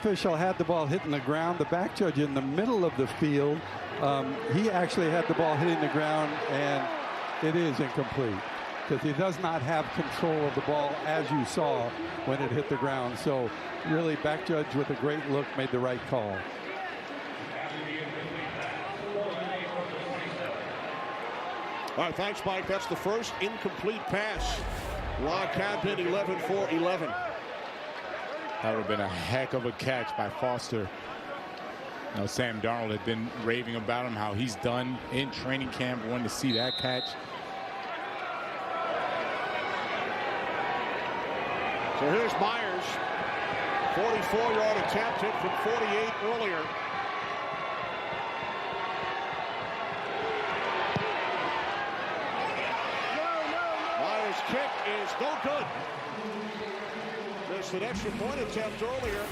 official had the ball hitting the ground. The back judge in the middle of the field, he actually had the ball hitting the ground, and it is incomplete because he does not have control of the ball, as you saw when it hit the ground. So really, back judge with a great look made the right call. All right, thanks, Mike. That's the first incomplete pass. Log cabin 11 for 11. That would have been a heck of a catch by Foster. You know, Sam Darnold had been raving about him, how he's done in training camp. Wanted to see that catch. So here's Myers. 44-yard attempt, hit from 48 earlier. Myers' kick is no good. Missed an extra point attempt earlier.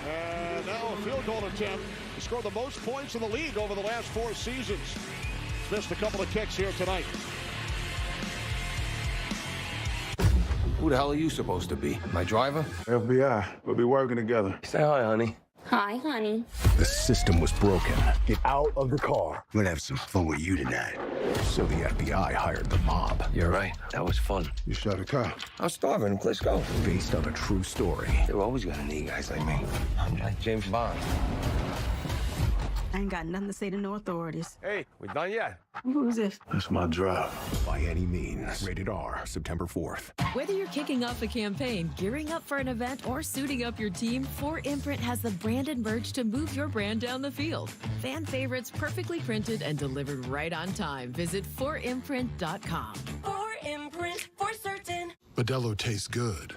And now a field goal attempt to score the most points in the league over the last 4 seasons. He's missed a couple of kicks here tonight. Who the hell are you supposed to be? My driver? FBI. We'll be working together. Say hi, honey. Hi, honey. The system was broken. Get out of the car. We're gonna have some fun with you tonight. So the FBI hired the mob. You're right. That was fun. You shot a cop. I was starving. Let's go. Based on a true story. They're always gonna need guys like me. I'm like James Bond. I ain't got nothing to say to no authorities. Hey, we done yet? Who's this? That's my drive. By any means. Rated R, September 4th. Whether you're kicking off a campaign, gearing up for an event, or suiting up your team, 4imprint has the branded merch to move your brand down the field. Fan favorites perfectly printed and delivered right on time. Visit 4imprint.com. 4imprint, for certain. Modelo tastes good,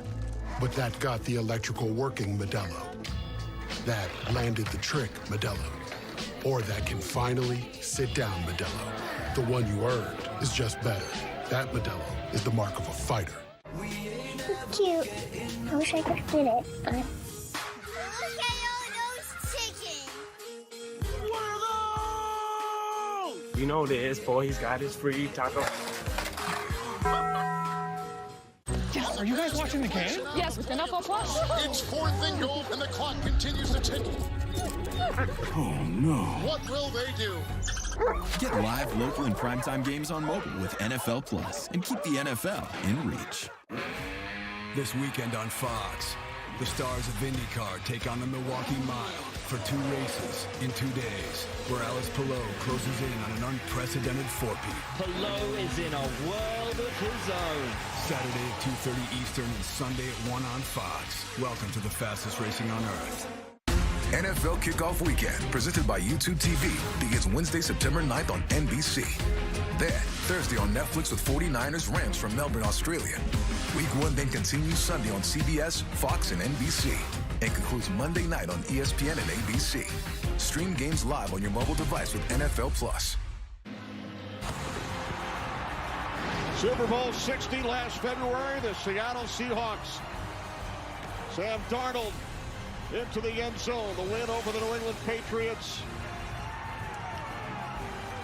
but that got the electrical working Modelo. That landed the trick Modelo. Or that can finally sit down Modelo. The one you earned is just better. That Modelo is the mark of a fighter. It's cute. I wish I could fit it, but... Look at all those chickens! What are those? You know this, boy. He's got his free taco. Are you guys watching the game? Yes, with NFL Plus. It's 4th and goal, and the clock continues to tick. Oh, no. What will they do? Get live, local, and primetime games on mobile with NFL Plus, and keep the NFL in reach. This weekend on Fox, the stars of IndyCar take on the Milwaukee Mile for 2 races in 2 days, where Alice Pillow closes in on an unprecedented 4-peat. Pillow is in a world of his own. Saturday at 2:30 Eastern and Sunday at 1 on Fox. Welcome to the fastest racing on Earth. NFL Kickoff Weekend, presented by YouTube TV, begins Wednesday, September 9th on NBC. Then, Thursday on Netflix with 49ers Rams from Melbourne, Australia. Week 1 then continues Sunday on CBS, Fox, and NBC. And concludes Monday night on ESPN and ABC. Stream games live on your mobile device with NFL Plus. Super Bowl 60 last February, the Seattle Seahawks. Sam Darnold into the end zone, the win over the New England Patriots.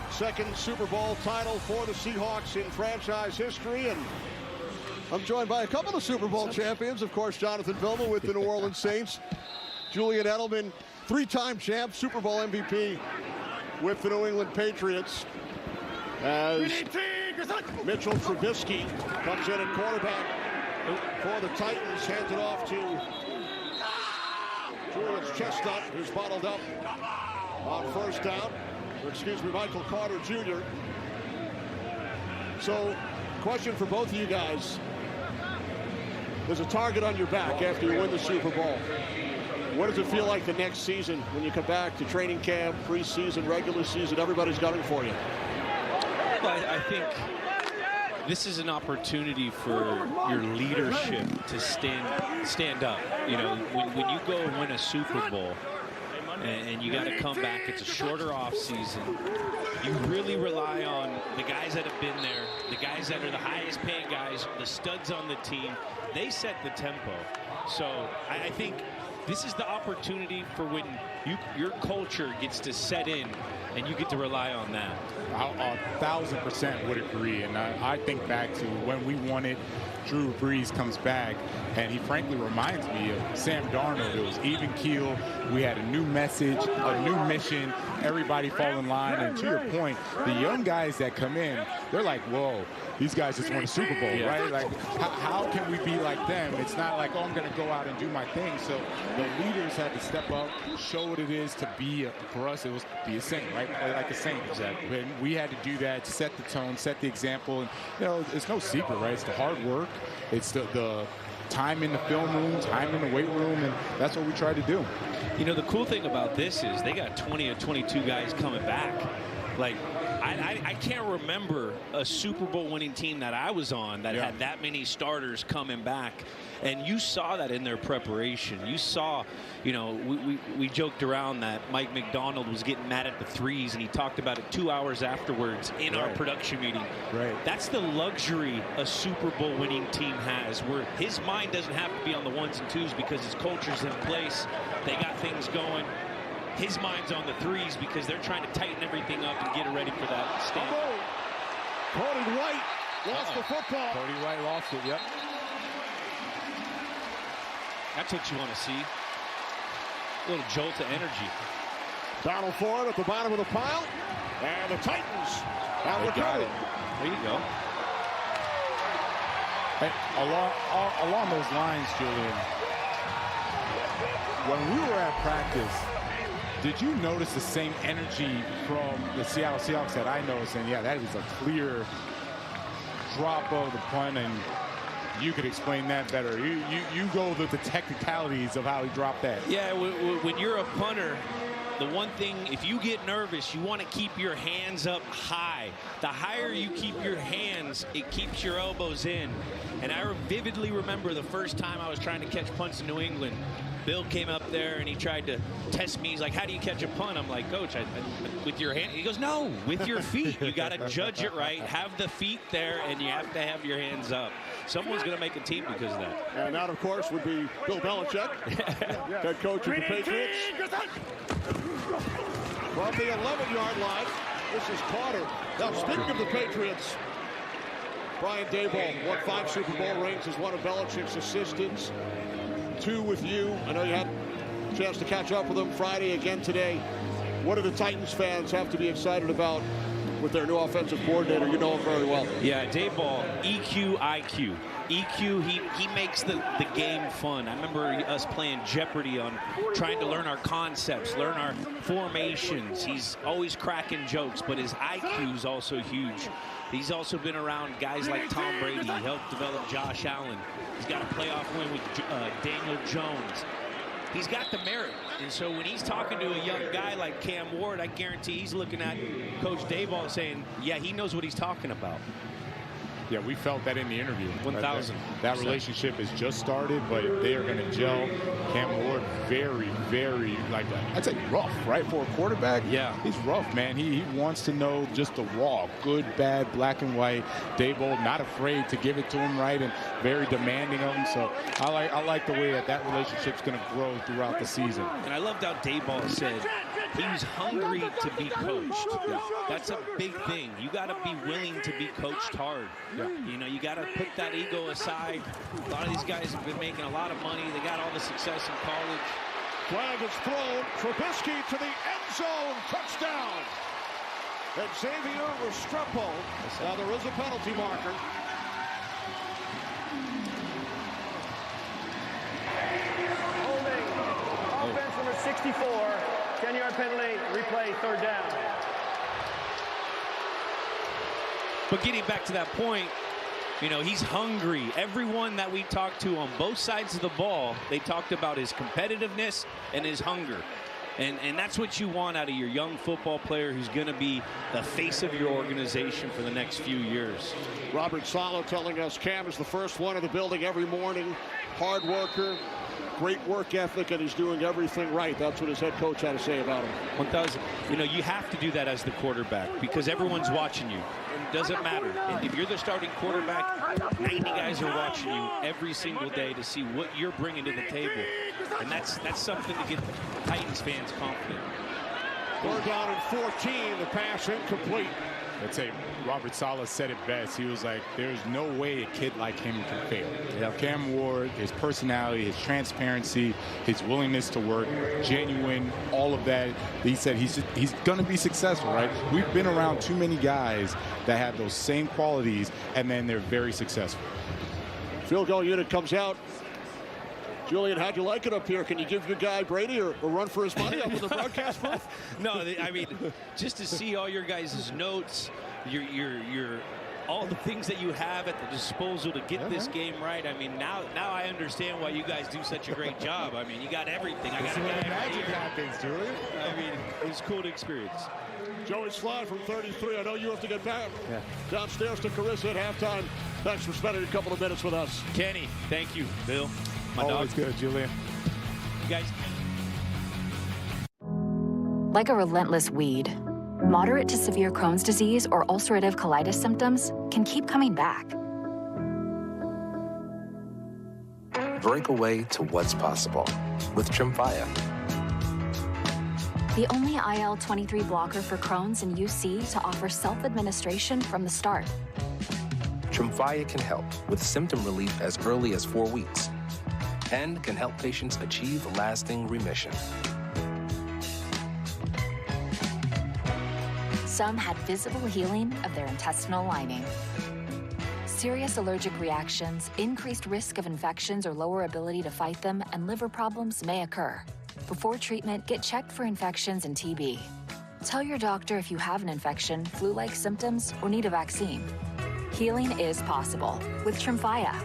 Second Super Bowl title for the Seahawks in franchise history. And I'm joined by a couple of Super Bowl champions. Of course, Jonathan Vilma with the New Orleans Saints. Julian Edelman, 3-time champ, Super Bowl MVP with the New England Patriots. As Mitchell Trubisky comes in at quarterback for the Titans, hands it off to Julius Chestnut, who's bottled up on first down. Michael Carter Jr. So, question for both of you guys. There's a target on your back after you win the Super Bowl. What does it feel like the next season when you come back to training camp, preseason, regular season? Everybody's gunning for you. Well, I think this is an opportunity for your leadership to stand up. You know, when you go and win a Super Bowl and you got to come back, it's a shorter off season. You really rely on the guys that have been there, the guys that are the highest paying guys, the studs on the team. They set the tempo. So I think this is the opportunity for when your culture gets to set in and you get to rely on that. I 1,000% would agree. And I think back to when we won it, Drew Brees comes back, and he frankly reminds me of Sam Darnold. It was even keel. We had a new message, a new mission. Everybody fall in line. And to your point, the young guys that come in, they're like, whoa, these guys just won a Super Bowl, right? Like, how can we be like them? It's not like, oh, I'm going to go out and do my thing. So the leaders had to step up, show what it is to be, for us, it was be a saint, right? Play like a saint. Exactly. And we had to do that, set the tone, set the example. And, you know, it's no secret, right? It's the hard work. It's the time in the film room, time in the weight room, and that's what we try to do. You know, the cool thing about this is they got 20 or 22 guys coming back. Like, I can't remember a Super Bowl winning team that I was on that had that many starters coming back. And you saw that in their preparation. You saw, you know, we joked around that Mike McDonald was getting mad at the threes, and he talked about it 2 hours afterwards in our production meeting. Right. That's the luxury a Super Bowl winning team has, where his mind doesn't have to be on the ones and twos because his culture's in place. They got things going. His mind's on the threes because they're trying to tighten everything up and get it ready for that stand. Cody White lost the football. Cody White lost it, yep. That's what you want to see. A little jolt of energy. Donald Ford at the bottom of the pile. And the Titans have recovered. There you go. Hey, along those lines, Julian, when we were at practice, did you notice the same energy from the Seattle Seahawks that I noticed? And yeah, that is a clear drop of the punt, and you could explain that better. You go with the technicalities of how he dropped that. Yeah, when you're a punter, the one thing, if you get nervous, you want to keep your hands up high. The higher you keep your hands, it keeps your elbows in. And I vividly remember the first time I was trying to catch punts in New England. Bill came up there and he tried to test me. He's like, how do you catch a punt? I'm like, Coach, with your hand? He goes, no, with your feet. You got to judge it right. Have the feet there, and you have to have your hands up. Someone's going to make a team because of that. And that, of course, would be Bill Belichick, head coach of the Patriots. From the 11-yard line, this is Carter. Now, speaking of the Patriots, Brian Daboll won 5 Super Bowl rings as one of Belichick's assistants. 2 with you. I know you had a chance to catch up with them Friday again today. What do the Titans fans have to be excited about with their new offensive coordinator? You know him very well. Yeah, Daboll, EQ, IQ. EQ, he makes the game fun. I remember us playing Jeopardy on trying to learn our concepts, learn our formations. He's always cracking jokes, but his IQ is also huge. He's also been around guys like Tom Brady. He helped develop Josh Allen. He's got a playoff win with Daniel Jones. He's got the merit. And so when he's talking to a young guy like Cam Ward, I guarantee he's looking at Coach Daboll saying, yeah, he knows what he's talking about. Yeah, we felt that in the interview. 1,000. That relationship has just started, but they are going to gel. Cam Ward, very, very, like, I'd say rough, right, for a quarterback? Yeah. He's rough, man. He wants to know just the raw, good, bad, black and white. Daboll not afraid to give it to him, right, and very demanding of him. So I like the way that relationship's going to grow throughout the season. And I loved how Daboll said he was hungry to be coached. Yeah. That's a big thing. You got to be willing to be coached hard. Yeah. You know, you got to put that ego aside. A lot of these guys have been making a lot of money. They got all the success in college. Flag is thrown. Trubisky to the end zone. Touchdown. And Xavier Restrepo. Now there is a penalty marker. Holding. Offense number 64. 10-yard penalty. Replay, 3rd down. But getting back to that point, you know, he's hungry. Everyone that we talked to on both sides of the ball, they talked about his competitiveness and his hunger. And that's what you want out of your young football player who's going to be the face of your organization for the next few years. Robert Saleh telling us Cam is the first one in the building every morning. Hard worker. great work ethic, and he's doing everything right. That's what his head coach had to say about him. 1,000. You know, you have to do that as the quarterback because everyone's watching you. It doesn't matter. If you're the starting quarterback, 90 guys are watching you every single day to see what you're bringing to the table. And that's something to get Titans fans confident. We're down in 14. The pass incomplete. I'd say Robert Saleh said it best. He was like, there's no way a kid like him can fail. Yeah. Cam Ward, his personality, his transparency, his willingness to work, genuine, all of that. He said he's going to be successful, right? We've been around too many guys that have those same qualities, and then they're very successful. Field goal unit comes out. Julian, how'd you like it up here? Can you give your guy Brady a run for his money up in the broadcast booth? No, I mean, just to see all your guys' notes, your all the things that you have at the disposal to get this game right. I mean, now I understand why you guys do such a great job. I mean, you got everything. I got magic happens, Julian. I mean, it was cool to experience. Joey Slide from 33. I know you have to get back downstairs to Carissa at halftime. Thanks for spending a couple of minutes with us. Kenny, thank you. Bill, my always dog. Good, Julian. You guys. Like a relentless weed, moderate to severe Crohn's disease or ulcerative colitis symptoms can keep coming back. Break away to what's possible with Tremfya. The only IL-23 blocker for Crohn's and UC to offer self-administration from the start. Tremfya can help with symptom relief as early as 4 weeks and can help patients achieve lasting remission. Some had visible healing of their intestinal lining. Serious allergic reactions, increased risk of infections or lower ability to fight them, and liver problems may occur. Before treatment, get checked for infections and TB. Tell your doctor if you have an infection, flu-like symptoms, or need a vaccine. Healing is possible with Tremfya.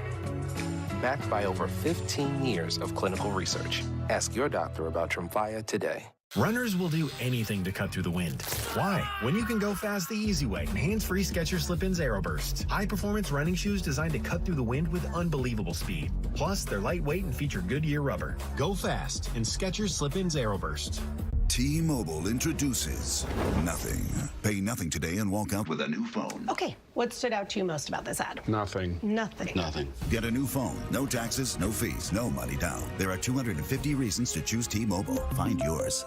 Backed by over 15 years of clinical research. Ask your doctor about Tremfya today. Runners will do anything to cut through the wind. Why? When you can go fast the easy way. Hands-free Skechers Slip-ins Aeroburst. High-performance running shoes designed to cut through the wind with unbelievable speed. Plus, they're lightweight and feature Goodyear rubber. Go fast in Skechers Slip-ins Aeroburst. T-Mobile introduces nothing. Pay nothing today and walk out with a new phone. Okay, what stood out to you most about this ad? Nothing. Nothing. Nothing. Get a new phone. No taxes, no fees, no money down. There are 250 reasons to choose T-Mobile. Find yours.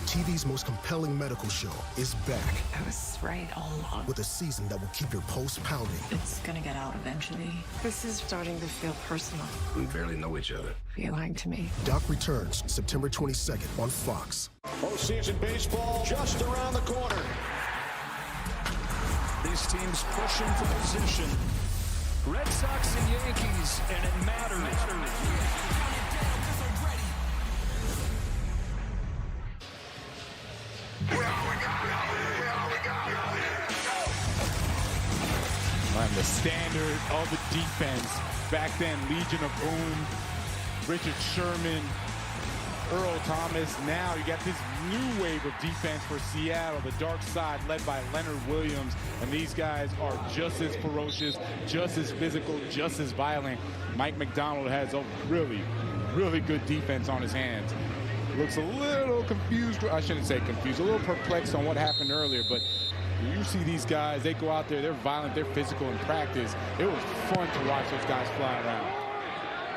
TV's most compelling medical show is back. I was right all along. With a season that will keep your pulse pounding. It's gonna get out eventually. This is starting to feel personal. We barely know each other. You're lying to me. Doc returns September 22nd on Fox. Postseason baseball just around the corner. These teams pushing for position. Red Sox and Yankees, and it matters. And the standard of the defense. Back then, Legion of Boom, Richard Sherman, Earl Thomas. Now you got this new wave of defense for Seattle, the dark side led by Leonard Williams. And these guys are just as ferocious, just as physical, just as violent. Mike McDonald has a really, really good defense on his hands. Looks a little confused, I shouldn't say confused, a little perplexed on what happened earlier, but you see these guys, they go out there, they're violent, they're physical in practice. It was fun to watch those guys fly around.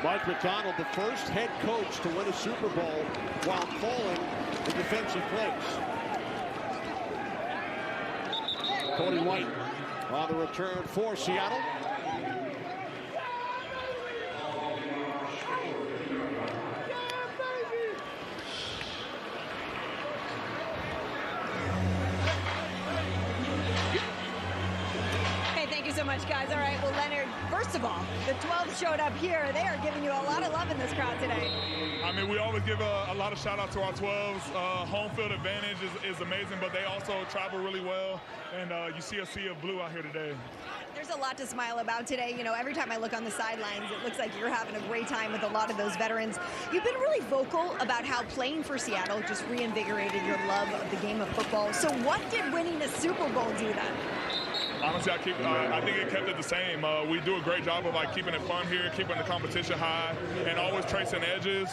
Mike McDonald, the first head coach to win a Super Bowl while calling the defensive plays. Cody White on the return for Seattle. So much, guys. All right, well, Leonard, first of all, the 12 showed up here. They are giving you a lot of love in this crowd today. I mean, we always give a lot of shout out to our 12s. Home field advantage is amazing, but they also travel really well. And you see a sea of blue out here today. There's a lot to smile about today. You know, every time I look on the sidelines, it looks like you're having a great time with a lot of those veterans. You've been really vocal about how playing for Seattle just reinvigorated your love of the game of football. So what did winning a Super Bowl do then? Honestly, I think it kept it the same. We do a great job of keeping it fun here, keeping the competition high, and always tracing edges.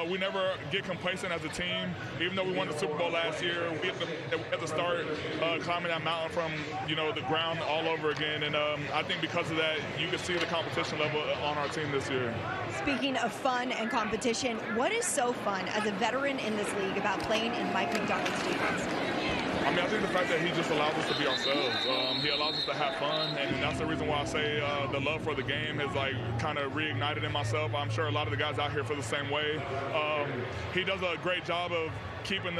We never get complacent as a team. Even though we won the Super Bowl last year, we have to start climbing that mountain from the ground all over again. And I think because of that, you can see the competition level on our team this year. Speaking of fun and competition, what is so fun as a veteran in this league about playing in Mike McDonald's defense? I mean, I think the fact that he just allows us to be ourselves. He allows us to have fun, and that's the reason why I say the love for the game is kind of reignited in myself. I'm sure a lot of the guys out here feel the same way. He does a great job of keeping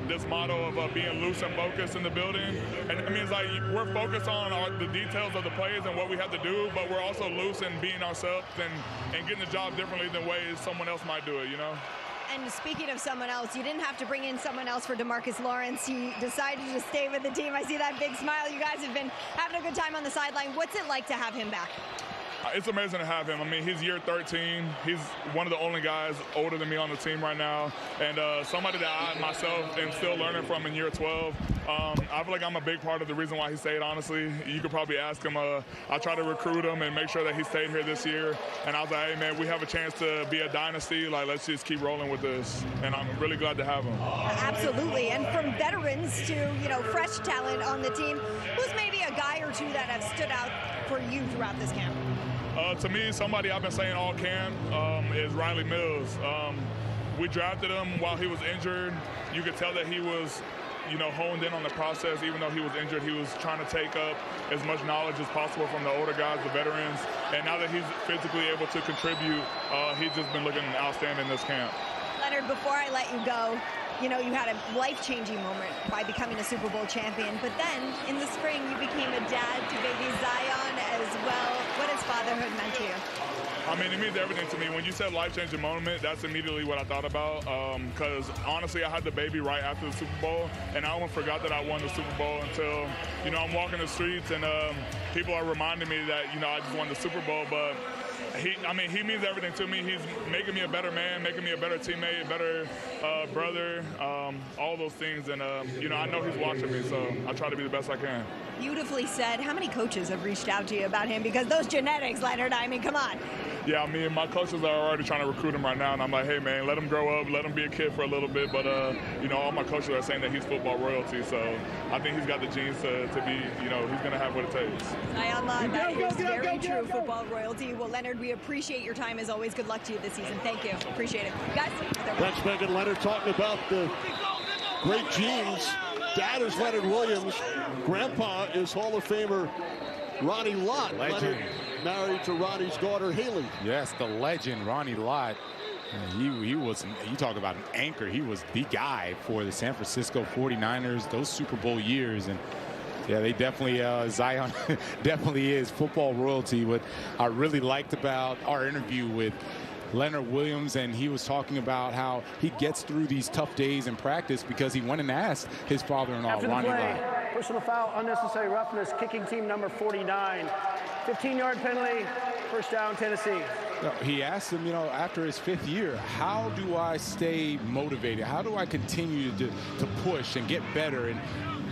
this motto of being loose and focused in the building. And it means we're focused on the details of the plays and what we have to do, but we're also loose and being ourselves and getting the job differently than ways someone else might do it, And speaking of someone else, you didn't have to bring in someone else for DeMarcus Lawrence. He decided to stay with the team. I see that big smile. You guys have been having a good time on the sideline. What's it like to have him back? It's amazing to have him. I mean, he's year 13. He's one of the only guys older than me on the team right now, and somebody that I myself am still learning from in year 12. I feel like I'm a big part of the reason why he stayed, honestly. You could probably ask him. I try to recruit him and make sure that he stayed here this year, and I was like, hey, man, we have a chance to be a dynasty. Let's just keep rolling with this, and I'm really glad to have him. Absolutely, and from veterans to, fresh talent on the team, who's maybe a guy or two that have stood out for you throughout this camp? To me, somebody I've been saying all camp is Riley Mills. We drafted him while he was injured. You could tell that he was, honed in on the process. Even though he was injured, he was trying to take up as much knowledge as possible from the older guys, the veterans. And now that he's physically able to contribute, he's just been looking outstanding this camp. Leonard, before I let you go, you had a life-changing moment by becoming a Super Bowl champion, but then in the spring you became a dad to baby Zion as well. What has fatherhood meant to you? I mean, it means everything to me. When you said life-changing moment, that's immediately what I thought about. Because honestly, I had the baby right after the Super Bowl, and I almost forgot that I won the Super Bowl until, I'm walking the streets and people are reminding me that, I just won the Super Bowl. But he means everything to me. He's making me a better man, making me a better teammate, a better brother, all those things. And, I know he's watching me, so I try to be the best I can. Beautifully said. How many coaches have reached out to you about him? Because those genetics, Leonard, I mean, come on. Yeah, me and my coaches are already trying to recruit him right now, and I'm like, hey, man, let him grow up, let him be a kid for a little bit. But, all my coaches are saying that he's football royalty, so I think he's got the genes to be, he's going to have what it takes. That is very true, football royalty. Well, Leonard, we appreciate your time as always. Good luck to you this season. Thank you. Appreciate it. Guys. Thanks, Megan. Leonard talking about the great genes. Dad is Leonard Williams. Grandpa is Hall of Famer Ronnie Lott. Legend. Leonard married to Ronnie's daughter, Haley. Yes, the legend, Ronnie Lott. He was, you talk about an anchor. He was the guy for the San Francisco 49ers, those Super Bowl years. And yeah, they definitely, Zion definitely is football royalty. What I really liked about our interview with Leonard Williams, and he was talking about how he gets through these tough days in practice because he went and asked his father-in-law, Ronnie Lott. Personal foul, unnecessary roughness, kicking team number 49. 15-yard penalty, first down, Tennessee. He asked him, after his 5th year, how do I stay motivated? How do I continue to push and get better? And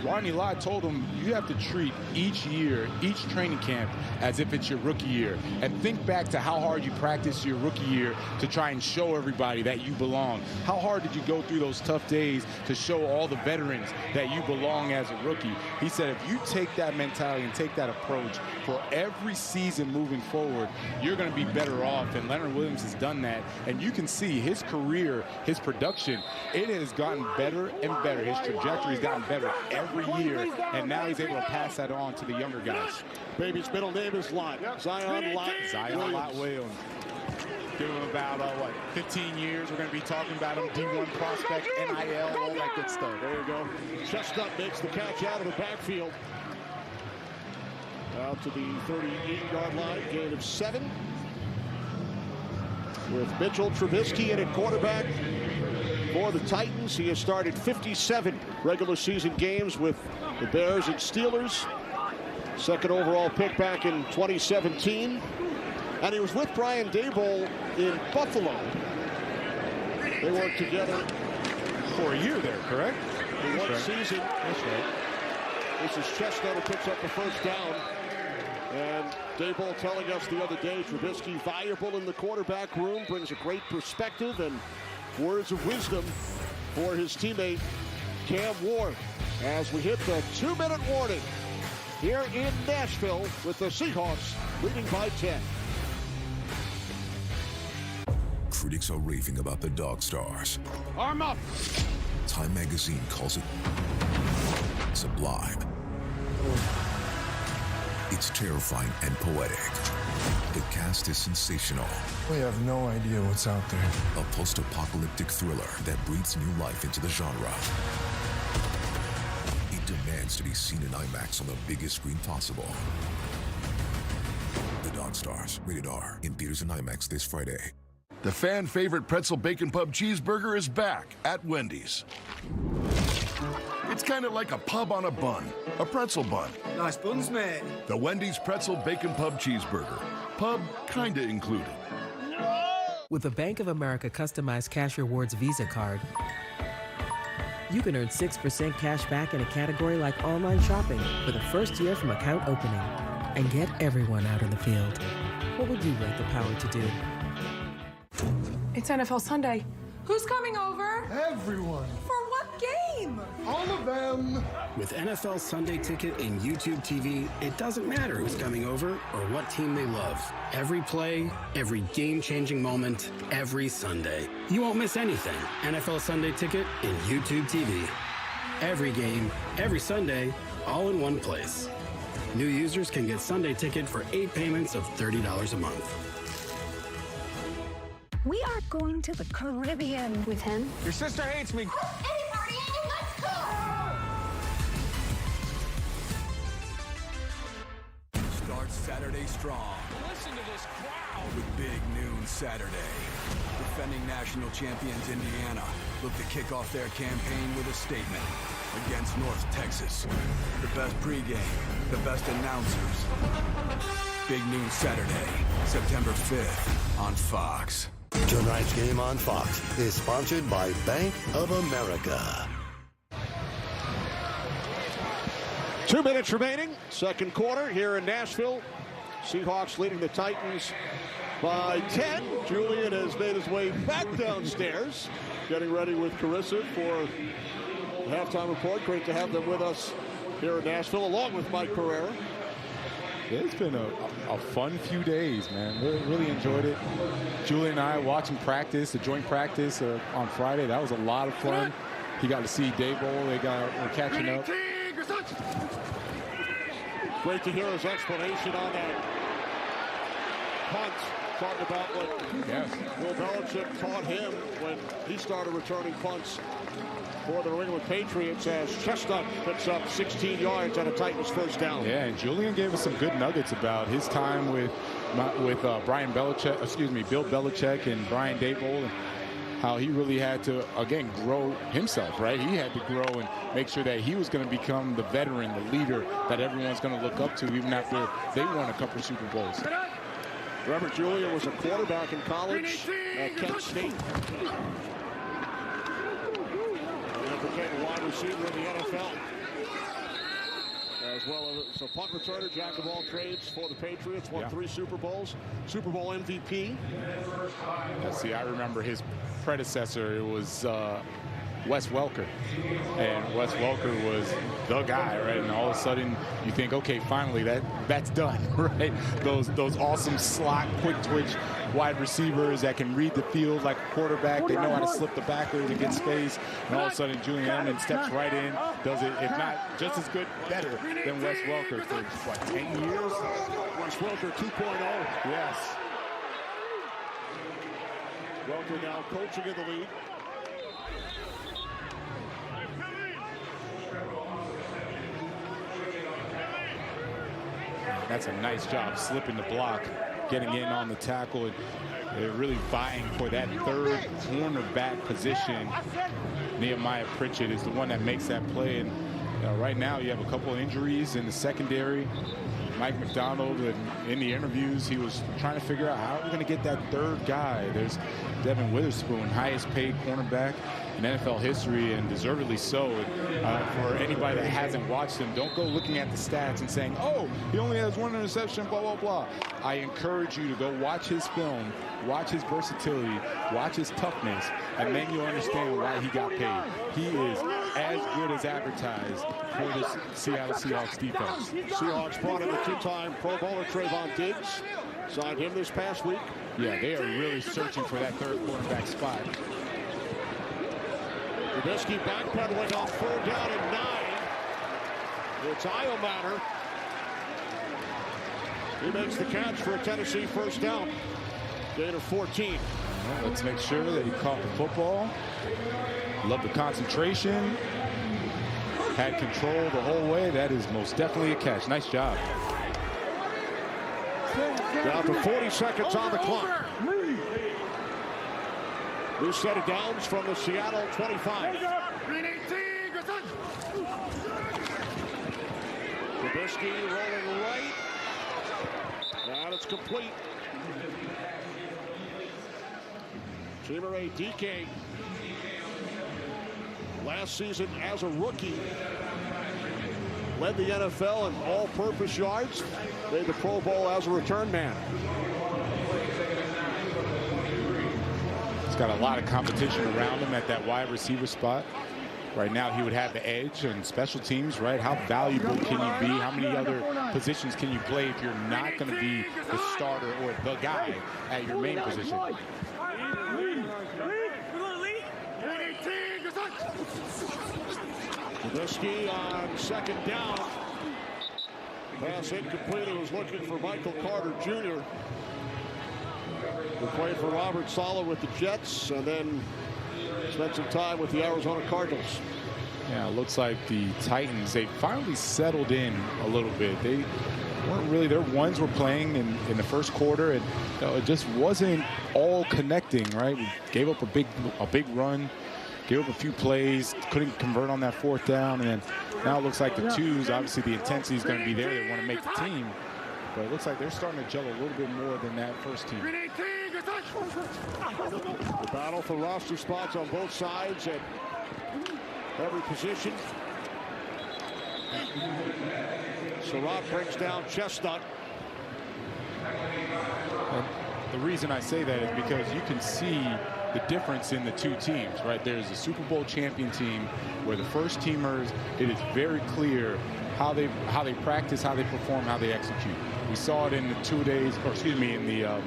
Ronnie Lott told him, you have to treat each year, each training camp, as if it's your rookie year. And think back to how hard you practiced your rookie year to try and show everybody that you belong. How hard did you go through those tough days to show all the veterans that you belong as a rookie? He said, if you take that mentality and take that approach for every season moving forward, you're going to be better off. And Leonard Williams has done that. And you can see his career, his production, it has gotten better and better. His trajectory has gotten better every year, and now he's able to pass that on to the younger guys. Baby's middle name is Lott. Zion Lott. Zion Lott Williams. Give him about, 15 years. We're going to be talking about him, D1 prospect, NIL, all that good stuff. There you go. Chestnut makes the catch out of the backfield. Out to the 38-yard line, gain of 7. With Mitchell Trubisky in at quarterback for the Titans. He has started 57 regular season games with the Bears and Steelers. Second overall pick back in 2017. And he was with Brian Daboll in Buffalo. They worked together for a year there, correct? In one season. That's right. This is Chestnut who picks up the first down. And Daboll telling us the other day, Trubisky valuable in the quarterback room, brings a great perspective and words of wisdom for his teammate Cam Ward. As we hit the 2-minute warning here in Nashville with the Seahawks leading by 10. Critics are raving about the Dog Stars. Arm up! Time magazine calls it sublime. It's terrifying and poetic. The cast is sensational. We have no idea what's out there. A post-apocalyptic thriller that breathes new life into the genre. It demands to be seen in IMAX on the biggest screen possible. The Dog Stars, rated R, in theaters and IMAX this Friday. The fan-favorite pretzel bacon pub cheeseburger is back at Wendy's. It's kind of like a pub on a bun, a pretzel bun. Nice buns, mate. The Wendy's Pretzel Bacon Pub Cheeseburger. Pub kinda included. With a Bank of America customized cash rewards Visa card, you can earn 6% cash back in a category like online shopping for the first year from account opening. And get everyone out in the field. What would you rate the power to do? It's NFL Sunday. Who's coming over? Everyone. For what game? All of them. With NFL Sunday Ticket and YouTube TV, it doesn't matter who's coming over or what team they love. Every play, every game-changing moment, every Sunday. You won't miss anything. NFL Sunday Ticket and YouTube TV. Every game, every Sunday, all in one place. New users can get Sunday Ticket for 8 payments of $30 a month. We are going to the Caribbean. With him? Your sister hates me. Any party, let's go! Start Saturday strong. Listen to this crowd. With Big Noon Saturday. Defending national champions Indiana look to kick off their campaign with a statement against North Texas. The best pregame, the best announcers. Big Noon Saturday, September 5th on Fox. Tonight's game on Fox is sponsored by Bank of America. 2 minutes remaining, second quarter here in Nashville. Seahawks leading the Titans by 10. Julian has made his way back downstairs, getting ready with Carissa for the halftime report. Great to have them with us here in Nashville, along with Mike Pereira. It's been a fun few days, man. Really enjoyed it. Julian and I watching practice, the joint practice on Friday. That was a lot of fun. He got to see Daboll. We're catching up. Great to hear his explanation on that punt. Talking about what Bill Belichick taught him when he started returning punts for the New England Patriots, as Chestnut picks up 16 yards on a Titans first down. Yeah, and Julian gave us some good nuggets about his time with Bill Belichick and Brian Daboll, and how he really had to, again, grow himself, right? He had to grow and make sure that he was going to become the veteran, the leader that everyone's going to look up to even after they won a couple Super Bowls. Robert Julian was a quarterback in college at Kent State. And became a wide receiver in the NFL. As well as a punt returner, jack of all trades for the Patriots, won 3 Super Bowls, Super Bowl MVP. See, I remember his predecessor, it was Wes Welker. And Wes Welker was the guy, right? And all of a sudden you think, okay, finally that's done, right? Those awesome slot, quick twitch wide receivers that can read the field like a quarterback. They know how to slip the backwards and get space. And all of a sudden Julian Edelman steps right in, does it, if not just as good, better than Wes Welker for, what, 10 years? Wes Welker 2.0. Yes. Welker now coaching in the league. That's a nice job slipping the block, getting in on the tackle, and they're really vying for that third cornerback position. Nehemiah Pritchett is the one that makes that play, and right now you have a couple of injuries in the secondary. Mike McDonald, and in the interviews, he was trying to figure out how we're going to get that third guy. There's Devin Witherspoon, highest paid cornerback in NFL history, and deservedly so. For anybody that hasn't watched him, don't go looking at the stats and saying, oh, he only has 1 interception, blah, blah, blah. I encourage you to go watch his film, watch his versatility, watch his toughness, and then you'll understand why he got paid. He is as good as advertised for the Seattle Seahawks defense. Seahawks brought in the 2-time Pro Bowler Trayvon Diggs. Signed him this past week. Yeah, they are really searching for that third quarterback spot. Trubisky backpedaling on 4th down and 9. It's Iomatter. He makes the catch for a Tennessee first down. Gain of 14. Well, let's make sure that he caught the football. Love the concentration. Had control the whole way. That is most definitely a catch. Nice job. Down to 40 seconds on the clock. New set of downs from the Seattle 25. Trubisky rolling right. And it's complete. Chimere Dike, last season as a rookie, led the NFL in all-purpose yards, made the Pro Bowl as a return man. He's got a lot of competition around him at that wide receiver spot. Right now, he would have the edge on special teams, right? How valuable can you be? How many other positions can you play if you're not going to be the starter or the guy at your main position? Trubisky on 2nd down. Pass incomplete. He was looking for Michael Carter Jr. He played for Robert Saleh with the Jets and then spent some time with the Arizona Cardinals. Yeah, it looks like the Titans, they finally settled in a little bit. They weren't really, their ones were playing in the first quarter, and it just wasn't all connecting, right? We gave up a big run, gave up a few plays, couldn't convert on that 4th down, and then now it looks like the twos, obviously the intensity is going to be there. They want to make the team, but it looks like they're starting to gel a little bit more than that first team. The battle for roster spots on both sides at every position. Surratt brings down Chestnut. And the reason I say that is because you can see the difference in the two teams, right? There's a Super Bowl champion team where the first teamers, it is very clear how they practice, how they perform, how they execute. We saw it in the 2 days, or excuse me, in the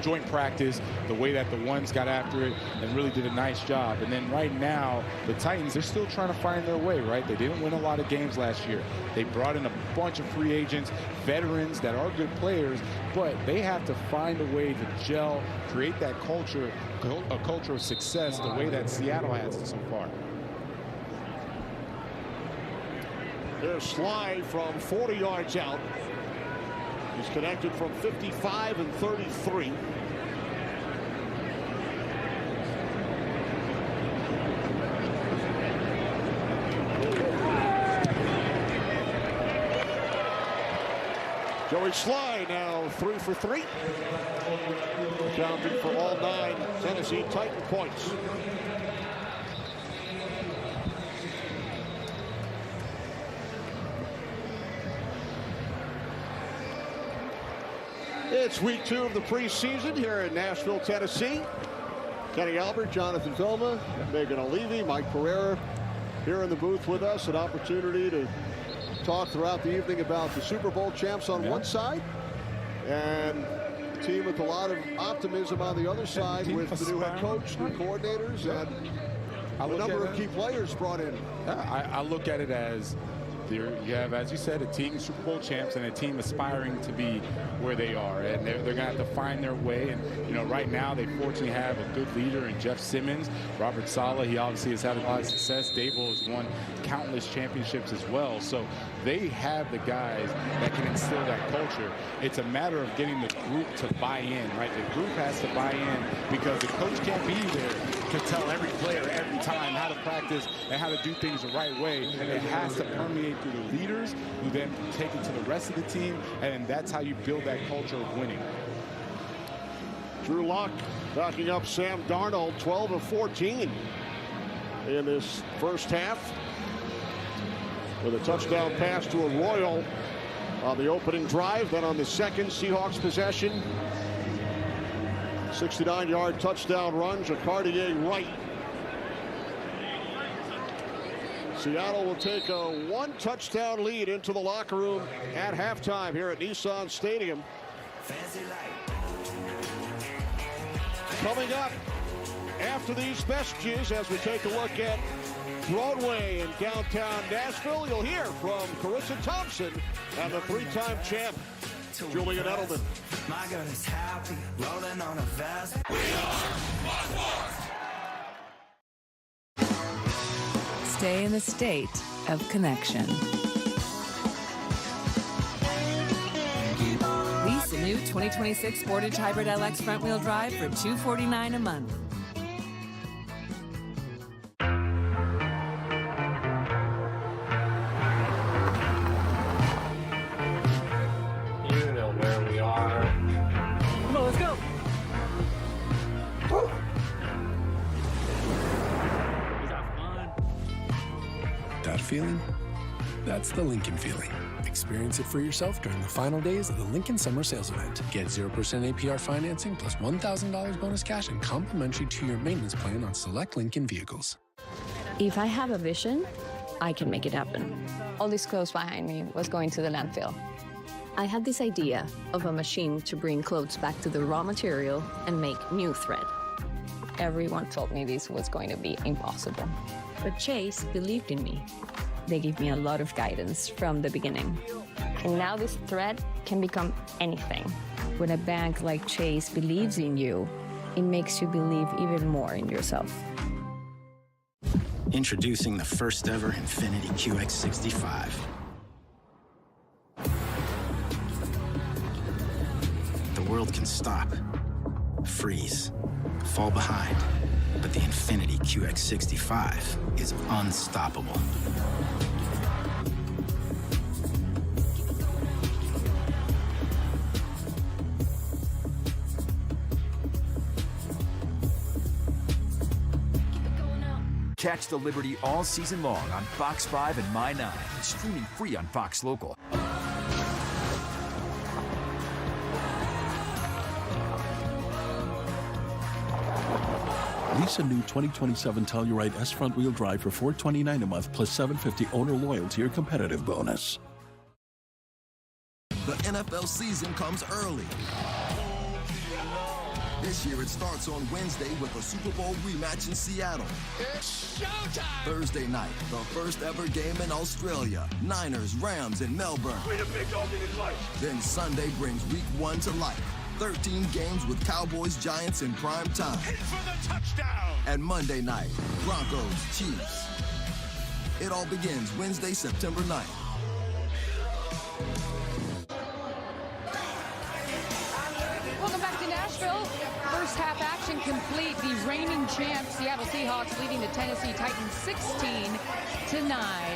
joint practice, the way that the ones got after it and really did a nice job. And then right now, the Titans, they're still trying to find their way, right? They didn't win a lot of games last year. They brought in a bunch of free agents, veterans that are good players, but they have to find a way to gel, create that culture, a culture of success the way that Seattle has so far. There's Sly from 40 yards out. He's connected from 55 and 33. Joey Sly now 3 for 3. Accounting for all 9 Tennessee Titan points. It's week 2 of the preseason here in Nashville, Tennessee. Kenny Albert, Jonathan Vilma, Megan O'Leary, Mike Pereira here in the booth with us. An opportunity to talk throughout the evening about the Super Bowl champs on one side and a team with a lot of optimism on the other side with the new head coach, new coordinators, and a number of key players brought in. I look at it as you have, as you said, a team Super Bowl champs and a team aspiring to be where they are, and they're going to have to find their way. And you know, right now they fortunately have a good leader in Jeff Simmons. Robert Saleh, he obviously has had a lot of success. Dable has won countless championships as well. So they have the guys that can instill that culture. It's a matter of getting the group to buy in, right? The group has to buy in because the coach can't be there can tell every player every time how to practice and how to do things the right way. And it has to permeate through the leaders who then take it to the rest of the team, and that's how you build that culture of winning. Drew Lock backing up Sam Darnold, 12 of 14 in this first half, with a touchdown pass to Arroyo on the opening drive. Then on the second Seahawks possession, 69-yard touchdown run, Jacardier right. Seattle will take a one-touchdown lead into the locker room at halftime here at Nissan Stadium. Coming up after these messages, as we take a look at Broadway in downtown Nashville, you'll hear from Carissa Thompson and the three-time champ, Julian Edelman. My girl is happy, rolling on a vest. We are Stay in the state of connection. Lease a new 2026 Sportage Hybrid LX front-wheel drive for $249 a month. You know where we are. Come on, let's go. That feeling? That's the Lincoln feeling. Experience it for yourself during the final days of the Lincoln Summer Sales Event. Get 0% APR financing plus $1,000 bonus cash and complimentary 2-year maintenance plan on select Lincoln vehicles. If I have a vision, I can make it happen. All these clothes behind me was going to the landfill. I had this idea of a machine to bring clothes back to the raw material and make new thread. Everyone told me this was going to be impossible. But Chase believed in me. They gave me a lot of guidance from the beginning. And now this thread can become anything. When a bank like Chase believes in you, it makes you believe even more in yourself. Introducing the first ever Infiniti QX65. The world can stop, freeze, fall behind. But the Infiniti QX65 is unstoppable. Catch the Liberty all season long on Fox 5 and My 9, streaming free on Fox Local. Lease a new 2027 Telluride S front-wheel drive for $429 a month plus $750 owner loyalty or competitive bonus. The NFL season comes early. This year it starts on Wednesday with a Super Bowl rematch in Seattle. It's showtime! Thursday night, the first ever game in Australia. Niners, Rams in Melbourne. We're the big dog in his life. Then Sunday brings week 1 to life. 13 games with Cowboys, Giants in prime time. Hit for the touchdown! And Monday night, Broncos, Chiefs. It all begins Wednesday, September 9th. Welcome back to Nashville. First half action complete. The reigning champs, Seattle Seahawks, leading the Tennessee Titans 16-9.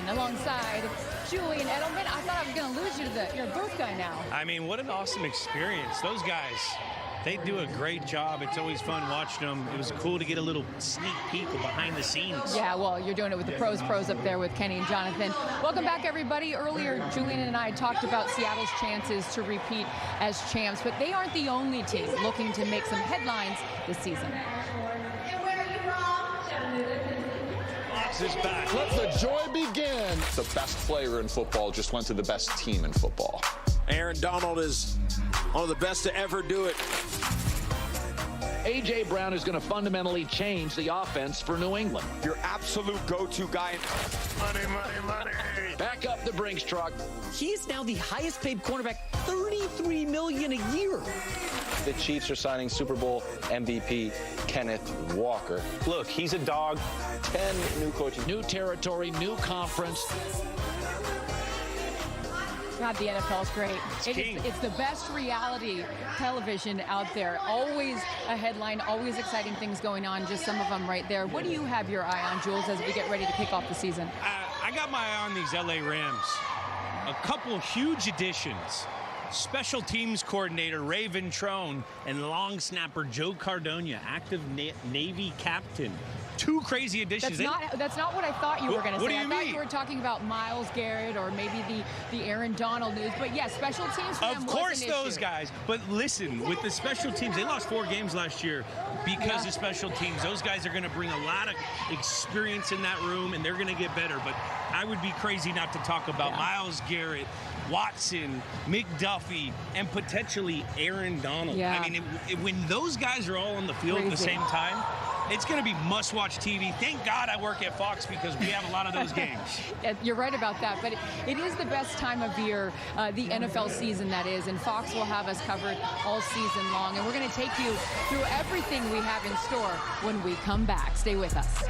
Alongside Julian Edelman. I thought I was going to lose you to you're a booth guy now. I mean, what an awesome experience. Those guys, they do a great job. It's always fun watching them. It was cool to get a little sneak peek behind the scenes. Yeah, well, you're doing it with the pros up there with Kenny and Jonathan. Welcome back, everybody. Earlier, Julian and I talked about Seattle's chances to repeat as champs, but they aren't the only team looking to make some headlines this season. Is back. Let the joy begin. The best player in football just went to the best team in football. Aaron Donald is one of the best to ever do it. A.J. Brown is going to fundamentally change the offense for New England. Your absolute go-to guy. Money, money, money. Back up the Brinks truck. He is now the highest paid cornerback, $33 million a year. The Chiefs are signing Super Bowl MVP Kenneth Walker. Look, he's a dog. 10 new coaches. New territory, new conference. God, the NFL is great. It's the best reality television out there. Always a headline, always exciting things going on. Just some of them right there. What do you have your eye on, Jules, as we get ready to kick off the season? I got my eye on these LA Rams. A couple huge additions. Special teams coordinator Ray Ventrone and long snapper Joe Cardona, active Navy captain. Two crazy additions. That's not what I thought you were going to say. What do you I mean? thought you were talking about Myles Garrett or maybe the Aaron Donald news. But yes, special teams for them Of course, was an those issue. guys. But listen, with the special teams, they lost 4 games last year because of special teams. Those guys are going to bring a lot of experience in that room, and they're going to get better. But I would be crazy not to talk about Myles Garrett, Watson, McDuffie, and potentially Aaron Donald. Yeah. I mean, when those guys are all on the field at the same time, it's going to be must-watch TV. Thank God I work at Fox because we have a lot of those games. You're right about that, but it is the best time of year, the NFL season that is, and Fox will have us covered all season long. And we're going to take you through everything we have in store when we come back. Stay with us.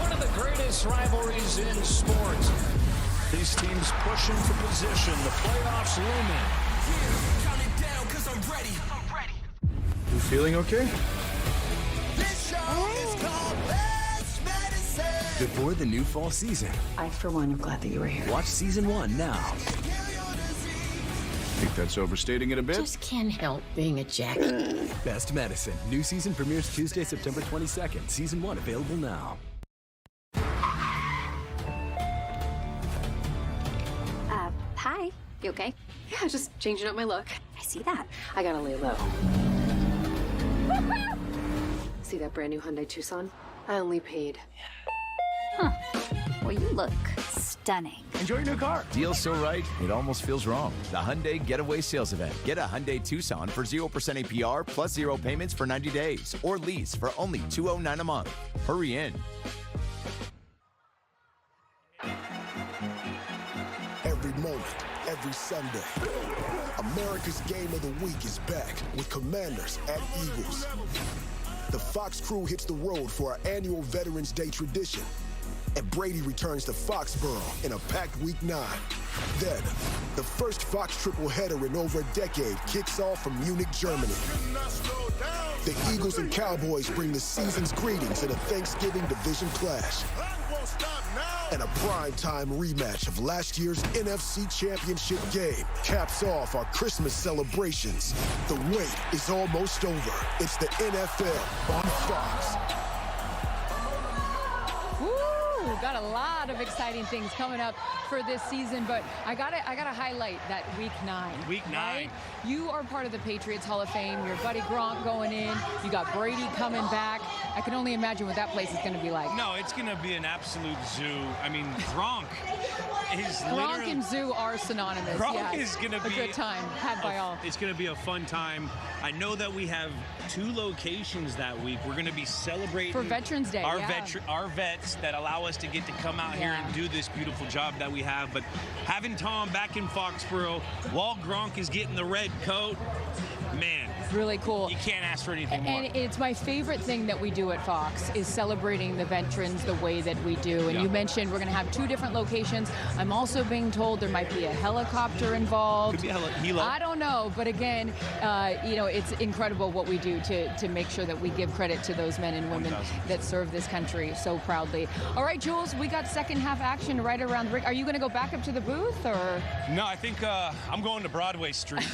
One of the greatest rivalries in sports. These teams pushing for position. The playoffs looming. You feeling okay? Before the new fall season. I, for one, am glad that you were here. Watch season 1 now. Think that's overstating it a bit? Just can't help being a jack. Best Medicine. New season premieres Tuesday, September 22nd. Season 1 available now. Hi. You okay? Yeah, just changing up my look. I see that. I gotta lay low. See that brand new Hyundai Tucson? I only paid. Huh. Well, you look stunning. Enjoy your new car. Deal's so right, it almost feels wrong. The Hyundai Getaway Sales Event. Get a Hyundai Tucson for 0% APR plus 0 payments for 90 days. Or lease for only $209 a month. Hurry in. Every moment, every Sunday, America's Game of the Week is back with Commanders at Eagles. The Fox crew hits the road for our annual Veterans Day tradition, and Brady returns to Foxborough in a packed Week 9. Then, the first Fox triple header in over a decade kicks off from Munich, Germany. The Eagles and Cowboys bring the season's greetings in a Thanksgiving division clash. And a primetime rematch of last year's NFC Championship game caps off our Christmas celebrations. The wait is almost over. It's the NFL on Fox. Got a lot of exciting things coming up for this season, but I gotta highlight that Week 9. Week 9. Right? You are part of the Patriots Hall of Fame. Your buddy Gronk going in. You got Brady coming back. I can only imagine what that place is going to be like. No, it's going to be an absolute zoo. I mean, Gronk is Gronk and zoo are synonymous. Gronk is going to be a good time had by all. It's going to be a fun time. I know that we have 2 locations that week. We're going to be celebrating for Veterans Day. Our vets that allow us to get to come out here and do this beautiful job that we have. But having Tom back in Foxborough while Gronk is getting the red coat, man, really cool. You can't ask for anything more. And it's my favorite thing that we do at Fox is celebrating the veterans the way that we do. And you mentioned we're going to have 2 different locations. I'm also being told there might be a helicopter involved. Could be a helo. I don't know, but again, you know, it's incredible what we do to make sure that we give credit to those men and women that serve this country so proudly. All right, Jules, we got second half action right around the ring. Are you going to go back up to the booth or? No, I think I'm going to Broadway Street.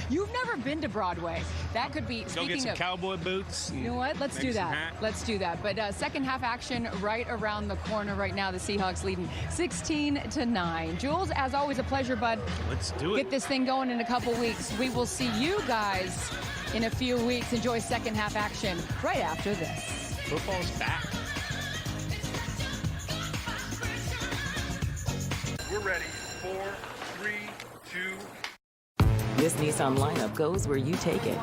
You've never been to Broadway. That could be, go get some cowboy boots. You know what? Let's do that. Let's do that. But second half action right around the corner right now. The Seahawks leading 16-9. Jules, as always, a pleasure, bud. Let's do it. Get this thing going in a couple weeks. We will see you guys in a few weeks. Enjoy second half action right after this. Football's back. We're ready. 4, 3, 2. This Nissan lineup goes where you take it.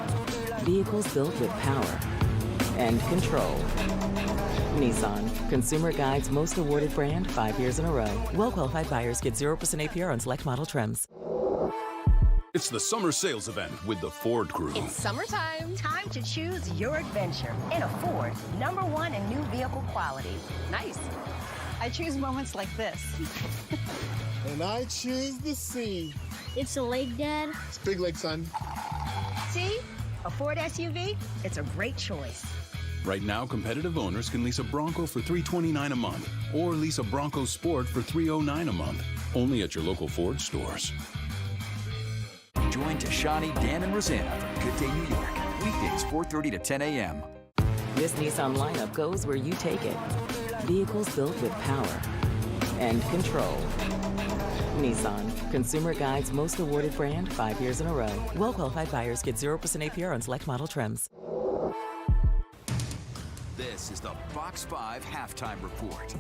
Vehicles built with power and control. Nissan, Consumer Guide's most awarded brand 5 years in a row. Well-qualified buyers get 0% APR on select model trims. It's the summer sales event with the Ford Crew. It's summertime. Time to choose your adventure in a Ford, #1 in new vehicle quality. Nice. I choose moments like this. And I choose the sea. It's a lake, Dad. It's a big lake, son. See? A Ford SUV? It's a great choice. Right now, competitive owners can lease a Bronco for $329 a month or lease a Bronco Sport for $309 a month. Only at your local Ford stores. Join Tashani, Dan, and Rosanna for Good Day New York. Weekdays 4:30 to 10 a.m. This Nissan lineup goes where you take it. Vehicles built with power and control. Nissan, Consumer Guide's most awarded brand 5 years in a row. Well-qualified buyers get 0% APR on select model trims. This is the Fox 5 Halftime Report.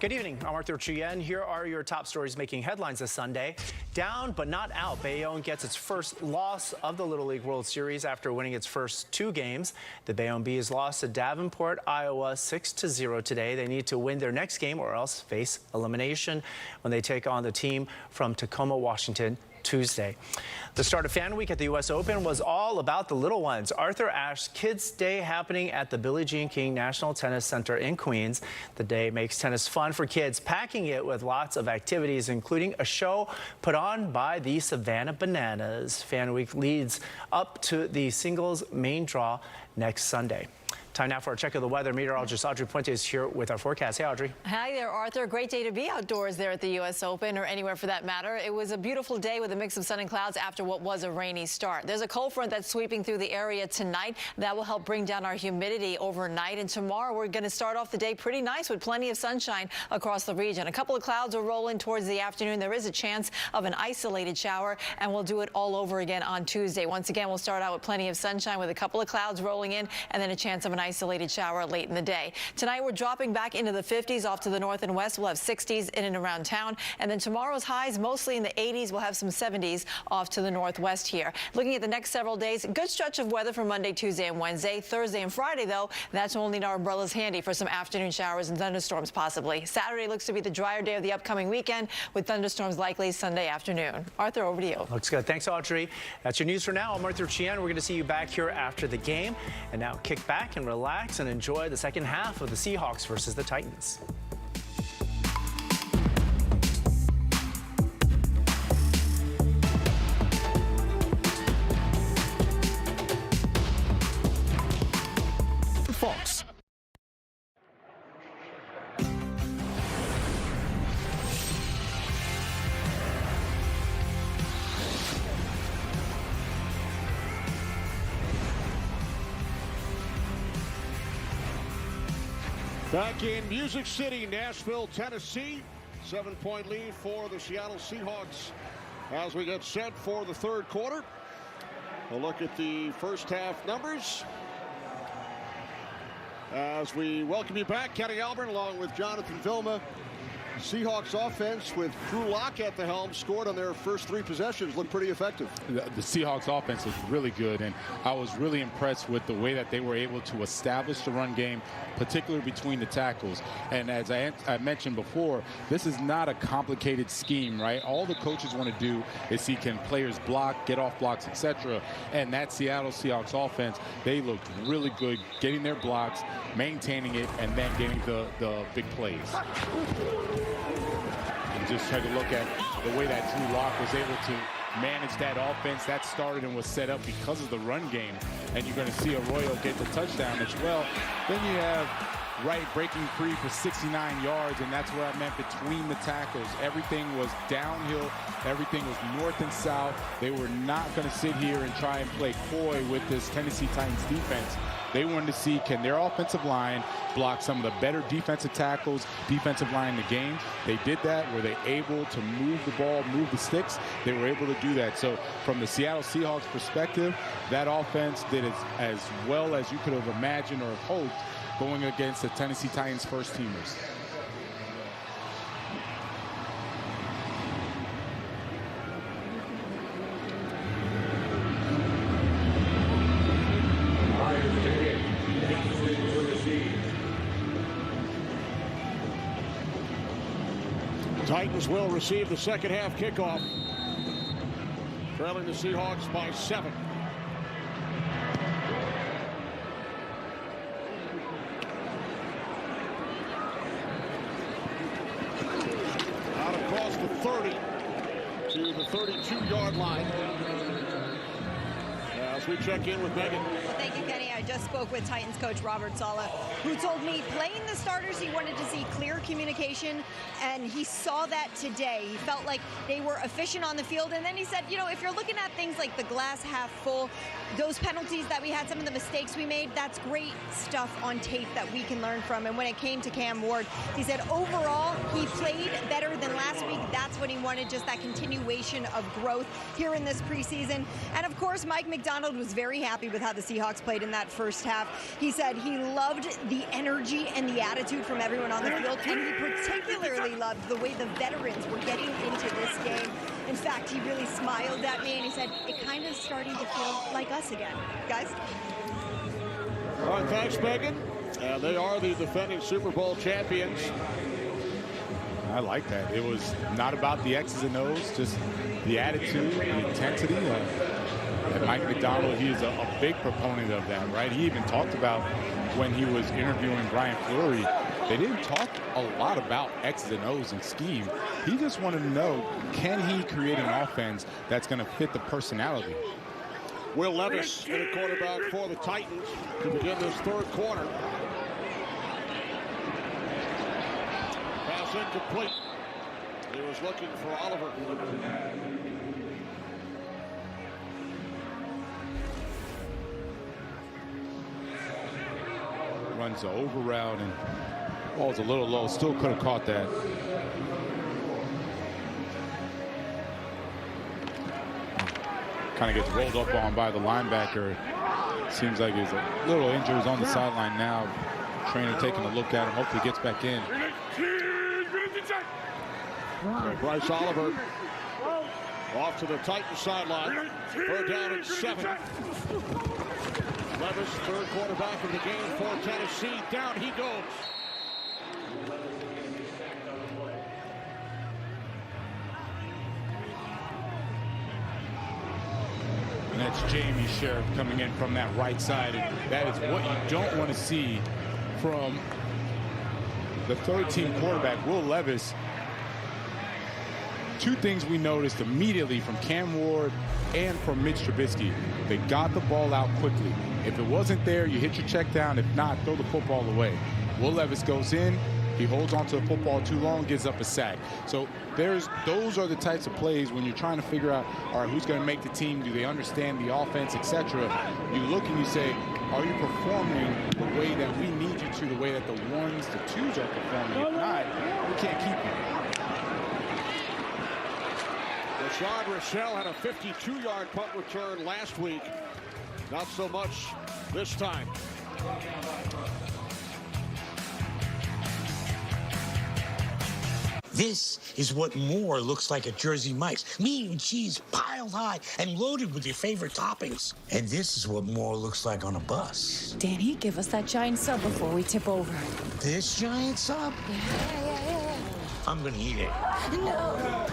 Good evening. I'm Arthur Chien. Here are your top stories making headlines this Sunday. Down but not out. Bayonne gets its first loss of the Little League World Series after winning its first 2 games. The Bayonne Bees lost to Davenport, Iowa 6-0 today. They need to win their next game or else face elimination when they take on the team from Tacoma, Washington, Tuesday. The start of Fan Week at the U.S. Open was all about the little ones. Arthur Ashe Kids Day happening at the Billie Jean King National Tennis Center in Queens. The day makes tennis fun for kids, packing it with lots of activities, including a show put on by the Savannah Bananas. Fan Week leads up to the singles main draw next Sunday. Time now for a check of the weather. Meteorologist Audrey Puente is here with our forecast. Hey, Audrey. Hi there, Arthur. Great day to be outdoors there at the U.S. Open, or anywhere for that matter. It was a beautiful day with a mix of sun and clouds after what was a rainy start. There's a cold front that's sweeping through the area tonight. That will help bring down our humidity overnight. And tomorrow we're going to start off the day pretty nice with plenty of sunshine across the region. A couple of clouds will roll in towards the afternoon. There is a chance of an isolated shower, and we'll do it all over again on Tuesday. Once again, we'll start out with plenty of sunshine with a couple of clouds rolling in and then a chance of an isolated shower late in the day. Tonight we're dropping back into the 50s off to the north and west. We'll have 60s in and around town. And then tomorrow's highs mostly in the 80s. We'll have some 70s off to the northwest here. Looking at the next several days, good stretch of weather for Monday, Tuesday, and Wednesday. Thursday and Friday, though, that's when we'll need our umbrellas handy for some afternoon showers and thunderstorms possibly. Saturday looks to be the drier day of the upcoming weekend with thunderstorms likely Sunday afternoon. Arthur, over to you. Looks good. Thanks, Audrey. That's your news for now. I'm Arthur Chien. We're going to see you back here after the game. And now kick back and relax and enjoy the second half of the Seahawks versus the Titans. Fox. Back in Music City, Nashville, Tennessee. 7-point lead for the Seattle Seahawks as we get set for the third quarter. A look at the first half numbers as we welcome you back. Kenny Albert along with Jonathan Vilma. Seahawks offense with Drew Lock at the helm scored on their first 3 possessions. Looked pretty effective. The Seahawks offense was really good, and I was really impressed with the way that they were able to establish the run game, particularly between the tackles. And as I mentioned before, this is not a complicated scheme, right? All the coaches want to do is see can players block, get off blocks, etc. And that Seattle Seahawks offense, they looked really good getting their blocks, maintaining it, and then getting the big plays. And just take a look at the way that Drew Lock was able to manage that offense. That started and was set up because of the run game. And you're going to see Arroyo get the touchdown as well. Then you have Wright breaking free for 69 yards, and that's what I meant between the tackles. Everything was downhill. Everything was north and south. They were not going to sit here and try and play coy with this Tennessee Titans defense. They wanted to see, can their offensive line block some of the better defensive tackles, defensive line in the game? They did that. Were they able to move the ball, move the sticks? They were able to do that. So from the Seattle Seahawks perspective, that offense did as well as you could have imagined or hoped going against the Tennessee Titans first teamers. Titans will receive the second half kickoff. trailing the Seahawks by 7. Out across the 30 to the 32-yard line. As we check in with Megan. Well, thank you, Kenny. I just spoke with Titans coach Robert Saleh, who told me playing the starters, he wanted to see clear communication, and he saw that today. He felt like they were efficient on the field, and then he said, you know, if you're looking at things like the glass half full, those penalties that we had, some of the mistakes we made, that's great stuff on tape that we can learn from. And when it came to Cam Ward, he said overall he played better than last week. That's what he wanted, just that continuation of growth here in this preseason. And of course, Mike McDonald was very happy with how the Seahawks played in that first half. He said he loved the energy and the attitude from everyone on the field, and he particularly loved the way the veterans were getting into this game. In fact, he really smiled at me and he said, it kind of starting to feel like us again. Guys? All right, thanks, Megan. They are the defending Super Bowl champions. I like that. It was not about the X's and O's, just the attitude, the intensity. And Mike McDonald, he is a big proponent of that, right? He even talked about when he was interviewing Brian Fleury, they didn't talk a lot about X's and O's and scheme. He just wanted to know, can he create an offense that's going to fit the personality? Will Levis in a quarterback for the Titans to begin this third quarter. Pass incomplete. He was looking for Oliver. Runs the over route and ball's a little low. Still could have caught that. Kind of gets rolled up on by the linebacker. Seems like he's a little injured. He's on the sideline now. Trainer taking a look at him. Hopefully gets back in. Bryce Oliver off to the Titans sideline. Third down and 7. Levis, third quarterback of the game for Tennessee. Down he goes. And that's Jamie Sheriff coming in from that right side. And that is what you don't want to see from the third-team quarterback, Will Levis. Two things we noticed immediately from Cam Ward and from Mitch Trubisky. They got the ball out quickly. If it wasn't there, you hit your check down. If not, throw the football away. Will Levis goes in. He holds onto the football too long, gives up a sack. So those are the types of plays when you're trying to figure out, all right, who's going to make the team? Do they understand the offense, etc.? You look and you say, are you performing the way that we need you to, the way that the ones, the twos are performing? If not, we can't keep you. Rashad Rochelle had a 52-yard punt return last week. Not so much this time. This is what more looks like at Jersey Mike's. Meat and cheese piled high and loaded with your favorite toppings. And this is what more looks like on a bus. Danny, give us that giant sub before we tip over. This giant sub? Yeah. I'm gonna eat it. No.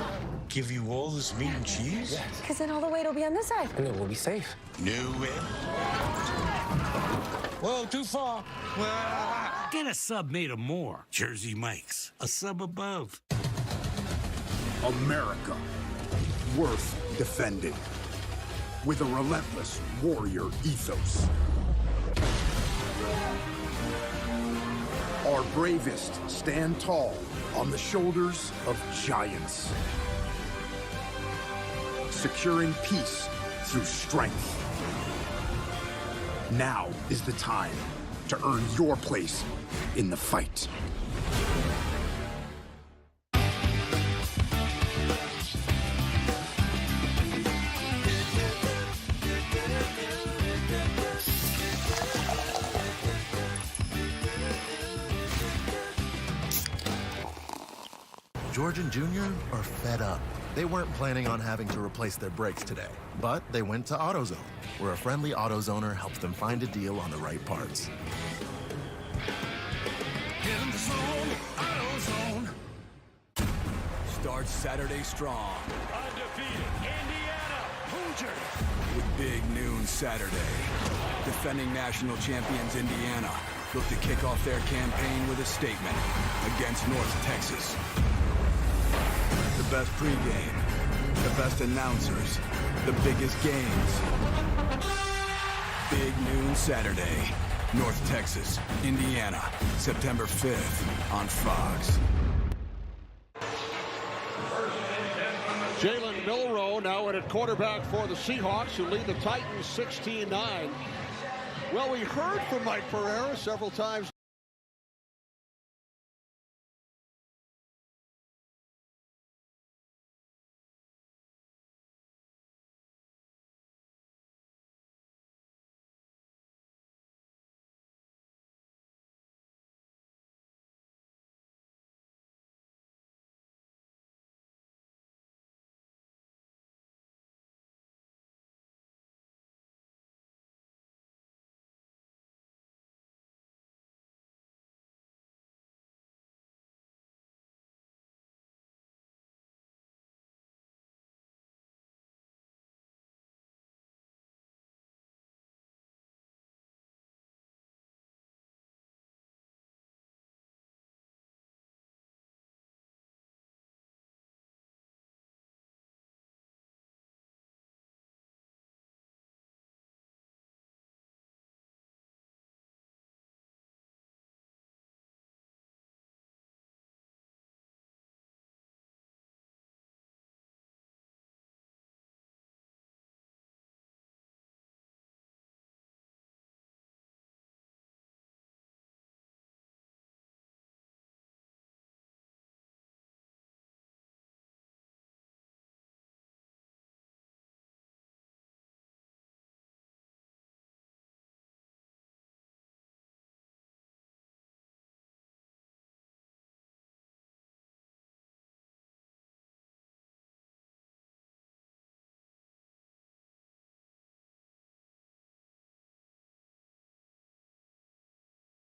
Give you all this meat and cheese? Because then all the weight will be on this side. And then we'll be safe. No way. Whoa, too far. Get a sub made of more. Jersey Mike's. A sub above. America. Worth defending. With a relentless warrior ethos. Our bravest stand tall on the shoulders of giants. Securing peace through strength. Now is the time to earn your place in the fight. George and Junior are fed up. They weren't planning on having to replace their brakes today, but they went to AutoZone, where a friendly AutoZoner helps them find a deal on the right parts. In the zone, AutoZone. Starts Saturday strong. Undefeated Indiana Hoosier. With Big Noon Saturday, defending national champions Indiana look to kick off their campaign with a statement against North Texas. The best pregame, the best announcers, the biggest games. Big Noon Saturday, North Texas, Indiana, September 5th on Fox. Jalen Milroe now in at quarterback for the Seahawks, who lead the Titans 16-9. Well, we heard from Mike Pereira several times.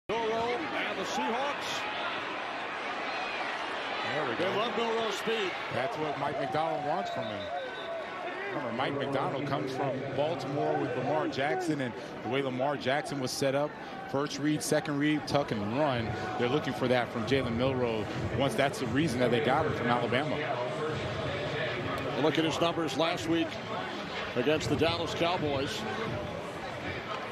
And the Seahawks. There we go. They love Milroe's speed. That's what Mike McDonald wants from him. Remember, Mike McDonald comes from Baltimore with Lamar Jackson, and the way Lamar Jackson was set up, first read, second read, tuck and run, they're looking for that from Jalen Milroe. Once that's the reason that they got him from Alabama. Look at his numbers last week against the Dallas Cowboys.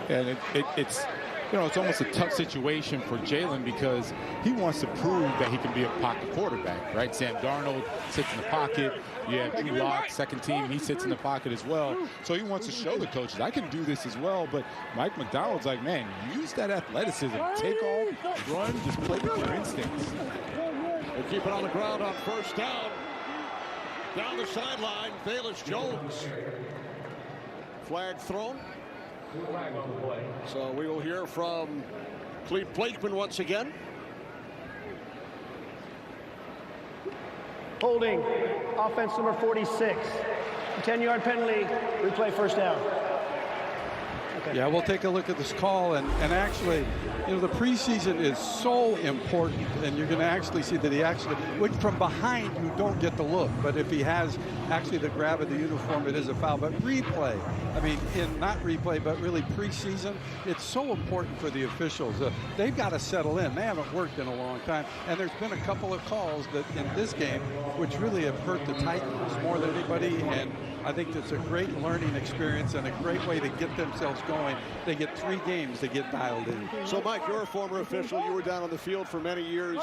And it's you know, it's almost a tough situation for Jalen because he wants to prove that he can be a pocket quarterback, right? Sam Darnold sits in the pocket. You have Drew Lock, second team. He sits in the pocket as well. So he wants to show the coaches, I can do this as well. But Mike McDonald's like, man, use that athleticism. Take off, run, just play with your instincts. They keep it on the ground on first down. Down the sideline, Velus Jones. Flag thrown. So we will hear from Cleve Blakeman once again. Holding, offense number 46. 10-yard penalty, replay first down. Okay. Yeah, we'll take a look at this call, and actually, you know, the preseason is so important, and you're going to actually see that he actually, which from behind you don't get the look, but if he has actually the grab of the uniform, it is a foul. But replay, I mean, in not replay, but really preseason, it's so important for the officials. They've got to settle in. They haven't worked in a long time, and there's been a couple of calls that in this game, which really have hurt the Titans more than anybody, and I think it's a great learning experience and a great way to get themselves going. They get 3 games to get dialed in. So, Mike, you're a former official. You were down on the field for many years.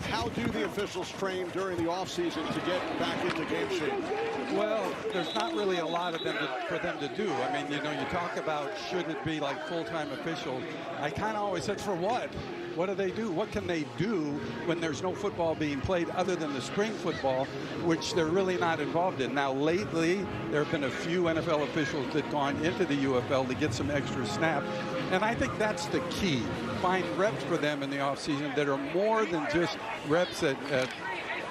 How do the officials train during the offseason to get back into game shape? Well, there's not really a lot of them for them to do. I mean, you know, you talk about should it be like full-time officials. I kind of always said, for what? What do they do? What can they do when there's no football being played other than the spring football, which they're really not involved in? Now, lately, there have been a few NFL officials that have gone into the UFL to get some extra snaps, and I think that's the key. Find reps for them in the offseason that are more than just reps at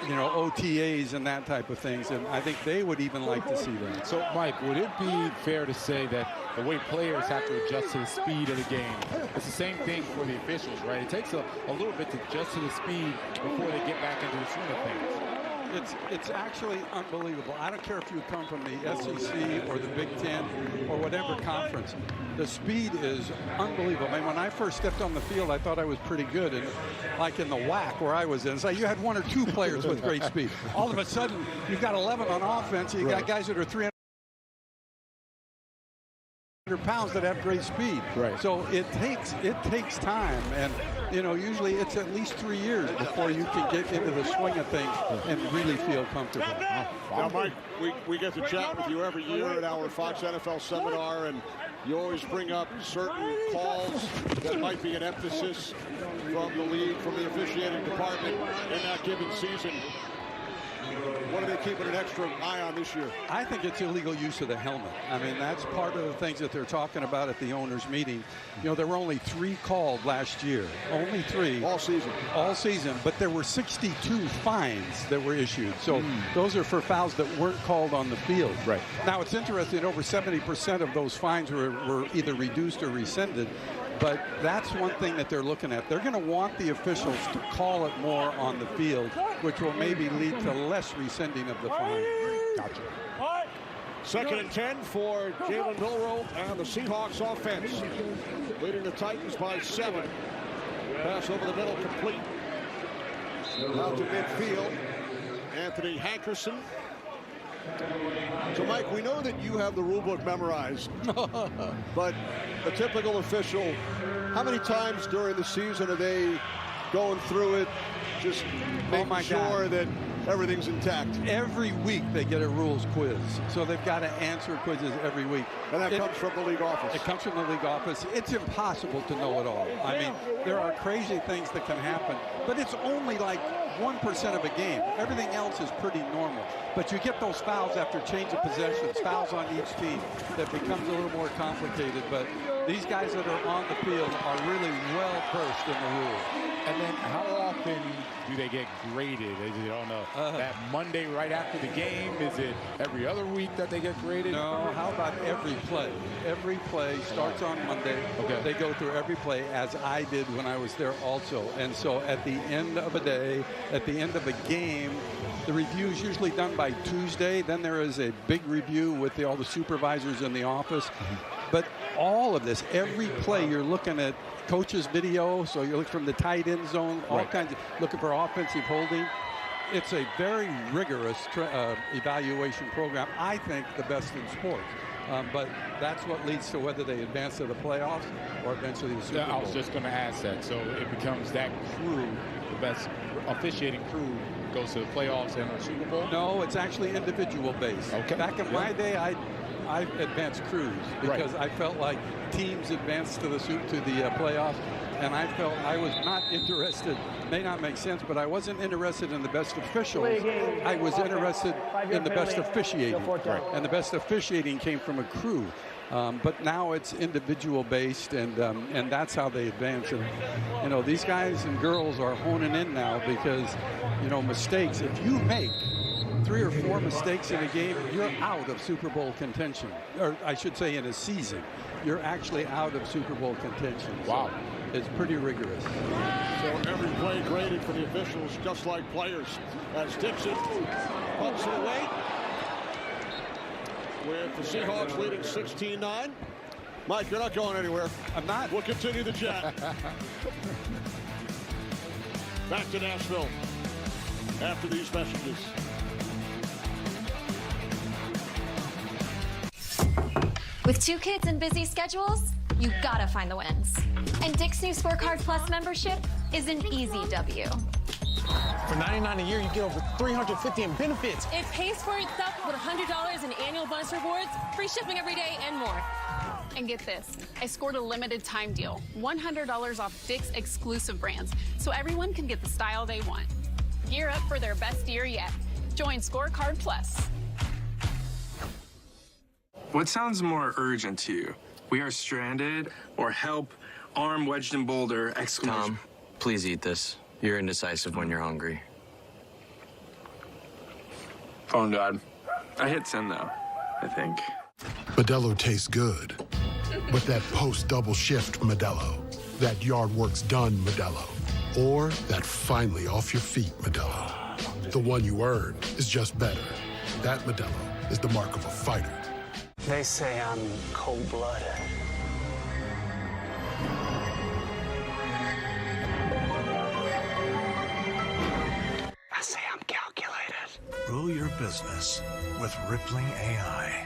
you know, OTAs and that type of things, and I think they would even like to see that. So, Mike, would it be fair to say that the way players have to adjust to the speed of the game, it's the same thing for the officials, right? It takes a little bit to adjust to the speed before they get back into the swing of things. It's actually unbelievable. I don't care if you come from the SEC or the Big Ten or whatever conference. The speed is unbelievable. I mean, when I first stepped on the field, I thought I was pretty good. And like in the WAC where I was in, it's like you had 1 or 2 players with great speed. All of a sudden, you've got 11 on offense. And you got guys that are 300 pounds that have great speed. Right. So it takes time, and usually it's at least 3 years before you can get into the swing of things and really feel comfortable. Now, Mike, we get to chat with you every year at our Fox NFL seminar, and you always bring up certain calls that might be an emphasis from the league, from the officiating department in that given season. What are they keeping an extra eye on this year? I think it's illegal use of the helmet. I mean, that's part of the things that they're talking about at the owners' meeting. There were only 3 called last year. Only 3. All season. All season. But there were 62 fines that were issued. So those are for fouls that weren't called on the field. Right. Now, it's interesting, over 70% of those fines were either reduced or rescinded. But that's one thing that they're looking at. They're going to want the officials to call it more on the field, which will maybe lead to less rescinding of the fine. Gotcha. 2nd and 10 for Jalen Milroe and the Seahawks offense. Leading the Titans by 7. Pass over the middle complete. Out to midfield. Anthony Hankerson. So, Mike, we know that you have the rule book memorized, but a typical official, how many times during the season are they going through it, just making sure that everything's intact? Every week they get a rules quiz, so they've got to answer quizzes every week. And that comes from the league office. It comes from the league office. It's impossible to know it all. I mean, there are crazy things that can happen, but it's only like 1% of a game. Everything else is pretty normal. But you get those fouls after change of possessions, fouls on each team, that becomes a little more complicated. But these guys that are on the field are really well versed in the rules. And then how often do they get graded? Is it on that Monday right after the game? Is it every other week that they get graded? No, how about every play? Every play starts on Monday. Okay. They go through every play, as I did when I was there also. And so at the end of a day, at the end of a game, the review is usually done by Tuesday. Then there is a big review with all the supervisors in the office. But all of this, every play, you're looking at coach's video, so you look from the tight end zone, all kinds of, looking for offensive holding. It's a very rigorous evaluation program. I think the best in sports. But that's what leads to whether they advance to the playoffs or eventually the Super Bowl. I was just going to ask that. So it becomes that crew, the best officiating crew, goes to the playoffs and the Super Bowl? No, it's actually individual based. Okay. Back in my day, I advanced crews because I felt like teams advanced to the playoffs, and I felt I was not interested. May not make sense, but I wasn't interested in the best officials. I was interested in the best officiating, and the best officiating came from a crew. But now it's individual based, and that's how they advance. And these guys and girls are honing in now because mistakes. If you make 3 or 4 mistakes in a game, you're out of Super Bowl contention. Or I should say in a season, you're actually out of Super Bowl contention. Wow. So it's pretty rigorous. So every play graded for the officials, just like players. As Dixon punts it away, with the Seahawks leading 16-9. Mike, you're not going anywhere. I'm not. We'll continue the chat. Back to Nashville after these messages. With 2 kids and busy schedules, you gotta find the wins. And Dick's new Scorecard Plus membership is an easy W. For $99 a year, you get over $350 in benefits. It pays for itself with $100 in annual bonus rewards, free shipping every day, and more. And get this, I scored a limited time deal, $100 off Dick's exclusive brands, so everyone can get the style they want. Gear up for their best year yet. Join Scorecard Plus. What sounds more urgent to you? We are stranded, or help, arm wedged in boulder, exclamation. Tom, please eat this. You're indecisive when you're hungry. Phone died. I hit send though, I think. Modelo tastes good. But that post-double shift Modelo, that yard work's done Modelo, or that finally off your feet Modelo. The one you earned is just better. That Modelo is the mark of a fighter. They say I'm cold-blooded. I say I'm calculated. Rule your business with Rippling AI.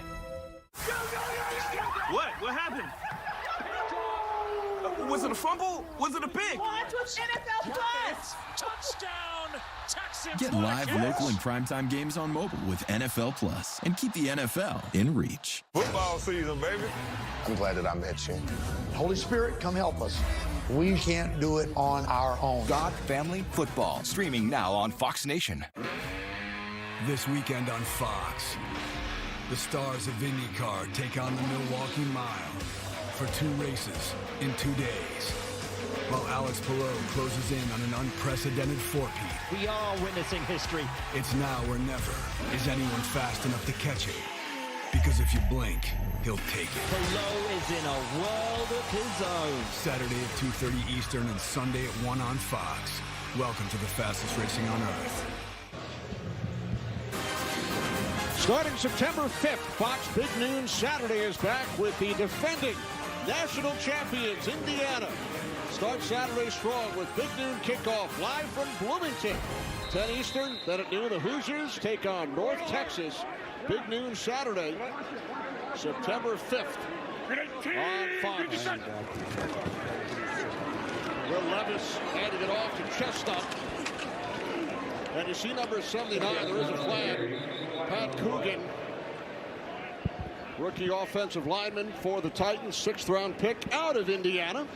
What happened? Was it a fumble? Was it a pick? Watch with NFL Plus. Touchdown, Texans. Get live, local, and primetime games on mobile with NFL Plus, and keep the NFL in reach. Football season, baby. I'm glad that I met you. Holy Spirit, come help us. We can't do it on our own. God Family Football, streaming now on Fox Nation. This weekend on Fox, the stars of IndyCar take on the Milwaukee Mile for 2 races in 2 days, while Alex Perot closes in on an unprecedented 4-peat. We are witnessing history. It's now or never. Is anyone fast enough to catch him? Because if you blink, he'll take it. Perot is in a world of his own. Saturday at 2:30 Eastern and Sunday at 1 on Fox. Welcome to the fastest racing on Earth. Starting September 5th, Fox Big Noon Saturday is back with the defending national champions, Indiana. Start Saturday strong with Big Noon kickoff live from Bloomington. 10 Eastern, then at noon, the Hoosiers take on North Texas. Big Noon Saturday, September 5th on Fox. Will Levis handing it off to Chestnut. And you see number 79, there is a flag. Pat Coogan, rookie offensive lineman for the Titans, 6th round pick out of Indiana.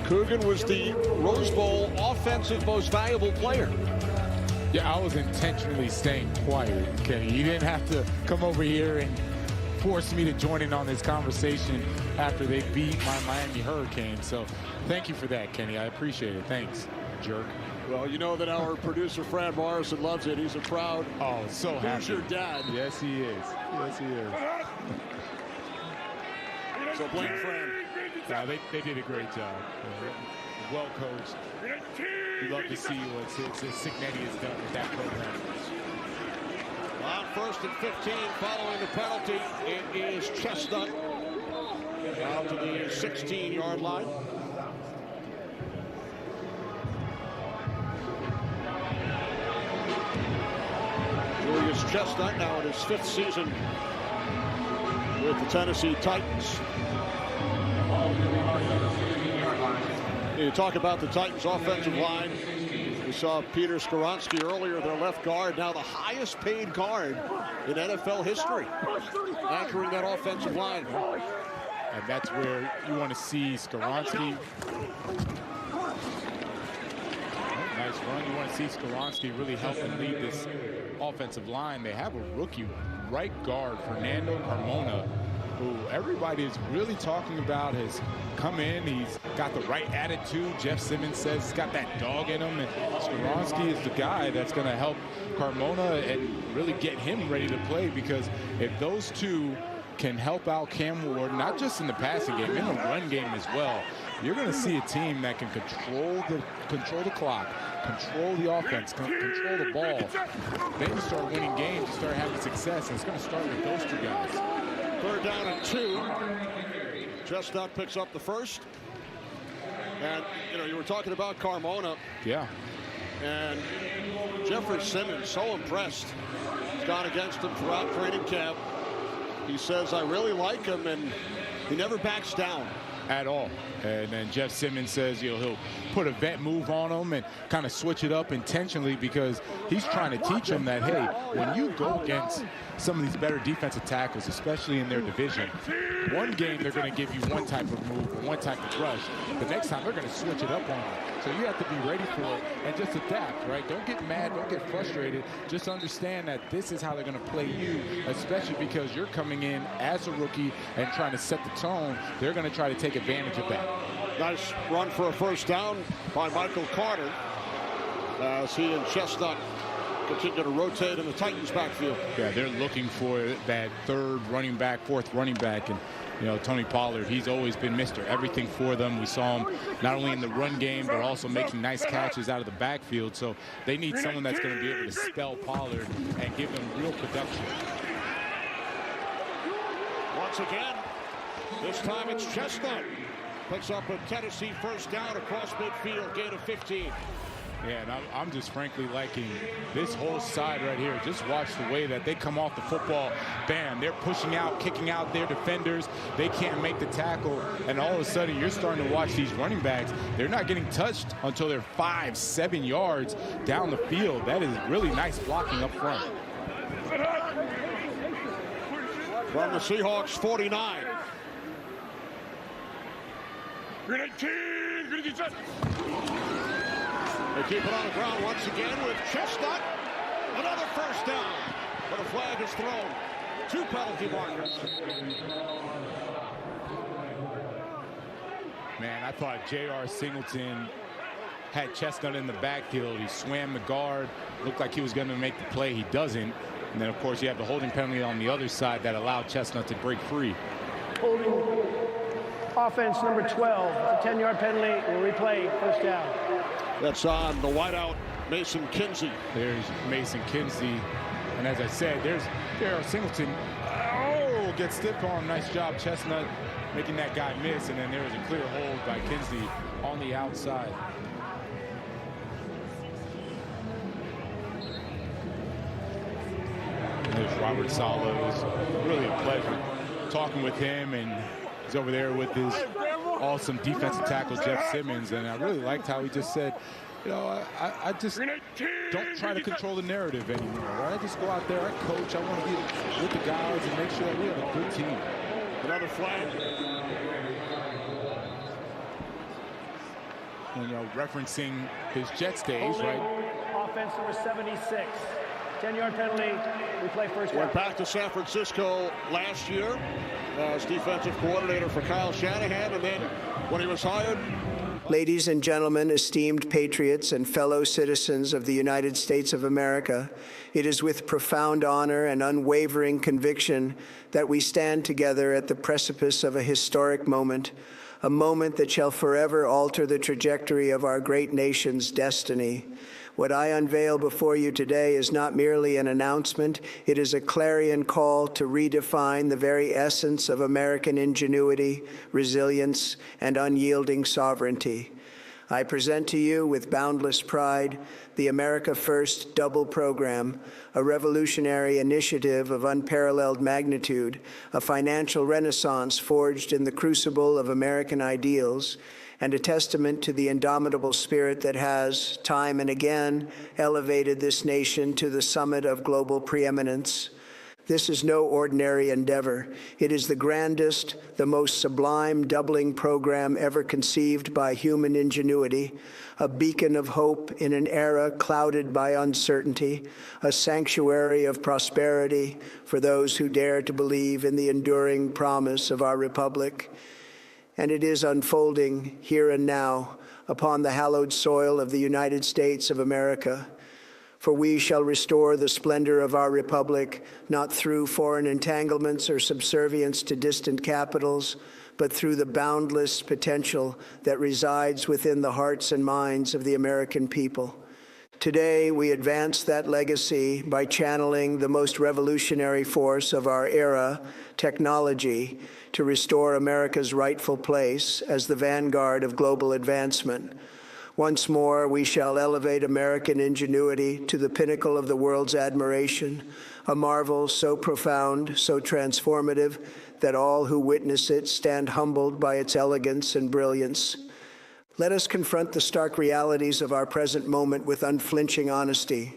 Coogan was the Rose Bowl offensive most valuable player. Yeah, I was intentionally staying quiet, Kenny. You didn't have to come over here and force me to join in on this conversation after they beat my Miami Hurricanes. So thank you for that, Kenny. I appreciate it. Thanks, jerk. Well, you know that our producer, Fran Morrison, loves it. He's a proud so happy. Hoosier dad. Yes, he is. Yes, he is. So blame Fran. No, they did a great job. Well coached. We love to see what Cignetti has done with that program. On 1st and 15, following the penalty, it is Chestnut out to the 16-yard line. Julius Chestnut now in his 5th season with the Tennessee Titans. You talk about the Titans offensive line. We saw Peter Skoronski earlier, their left guard, now the highest paid guard in NFL history, anchoring that offensive line. And that's where you want to see Skoronski. Nice run. You want to see Skoronski really help and lead this offensive line. They have a rookie right guard, Fernando Carmona, who everybody is really talking about, has come in. He's got the right attitude. Jeff Simmons says he's got that dog in him. And Skoronski is the guy that's going to help Carmona and really get him ready to play, because if those two can help out Cam Ward, not just in the passing game, in the run game as well, you're going to see a team that can control the clock, control the offense, control the ball. Then you start winning games, you start having success, and it's going to start with those two guys. 3rd down and 2. Chestnut picks up the first. And, you know, you were talking about Carmona. Yeah. And Jeffrey Simmons, so impressed. He's gone against him throughout training camp. He says, I really like him, and he never backs down. At all. And then Jeff Simmons says, you know, he'll put a vet move on him and kind of switch it up intentionally, because he's trying to teach him that, hey, when you go against some of these better defensive tackles, especially in their division, one game they're going to give you one type of move, one type of rush. The next time they're going to switch it up on you. So you have to be ready for it and just adapt, right? Don't get mad, don't get frustrated. Just understand that this is how they're going to play you, especially because you're coming in as a rookie and trying to set the tone. They're going to try to take advantage of that. Nice run for a first down by Michael Carter, as he and Chestnut continue to rotate in the Titans backfield. Yeah, they're looking for that third running back, fourth running back. And, you know, Tony Pollard, he's always been Mr. Everything for them. We saw him not only in the run game, but also making nice catches out of the backfield. So they need someone that's going to be able to spell Pollard and give them real production. Once again, this time it's Chestnut. Picks up a Tennessee first down across midfield, gain of 15. Yeah, and I'm just frankly liking this whole side right here. Just watch the way that they come off the football. Bam, they're pushing out, kicking out their defenders. They can't make the tackle. And all of a sudden, you're starting to watch these running backs. They're not getting touched until they're 5-7 yards down the field. That is really nice blocking up front. From the Seahawks 49. They keep it on the ground once again with Chestnut. Another first down. But a flag is thrown. 2 penalty markers. Man, I thought J.R. Singleton had Chestnut in the backfield. He swam the guard. Looked like he was going to make the play. He doesn't. And then, of course, you have the holding penalty on the other side that allowed Chestnut to break free. Holding offense number 12. It's a 10-yard penalty. We'll replay first down. That's on the wideout, Mason Kinsey. There's Mason Kinsey. And as I said, there's J.R. Singleton. Oh, gets stiff arm. Nice job, Chestnut, making that guy miss. And then there was a clear hold by Kinsey on the outside. And there's Robert Saleh. It was really a pleasure talking with him, and he's over there with his awesome defensive tackle, Jeff Simmons. And I really liked how he just said, you know, I just don't try to control the narrative anymore. Right? I just go out there, I coach, I want to be with the guys and make sure that we have a good team. Another flag. And, you know, referencing his Jets days, right? Offense number 76. 10-yard penalty. We play first down. Went back to San Francisco last year as defensive coordinator for Kyle Shanahan, and then when he was hired. Ladies and gentlemen, esteemed patriots and fellow citizens of the United States of America, it is with profound honor and unwavering conviction that we stand together at the precipice of a historic moment, a moment that shall forever alter the trajectory of our great nation's destiny. What I unveil before you today is not merely an announcement, it is a clarion call to redefine the very essence of American ingenuity, resilience, and unyielding sovereignty. I present to you with boundless pride the America First Double Program, a revolutionary initiative of unparalleled magnitude, a financial renaissance forged in the crucible of American ideals, and a testament to the indomitable spirit that has, time and again, elevated this nation to the summit of global preeminence. This is no ordinary endeavor. It is the grandest, the most sublime doubling program ever conceived by human ingenuity, a beacon of hope in an era clouded by uncertainty, a sanctuary of prosperity for those who dare to believe in the enduring promise of our republic. And it is unfolding here and now upon the hallowed soil of the United States of America. For we shall restore the splendor of our republic, not through foreign entanglements or subservience to distant capitals, but through the boundless potential that resides within the hearts and minds of the American people. Today, we advance that legacy by channeling the most revolutionary force of our era, technology, to restore America's rightful place as the vanguard of global advancement. Once more, we shall elevate American ingenuity to the pinnacle of the world's admiration, a marvel so profound, so transformative, that all who witness it stand humbled by its elegance and brilliance. Let us confront the stark realities of our present moment with unflinching honesty.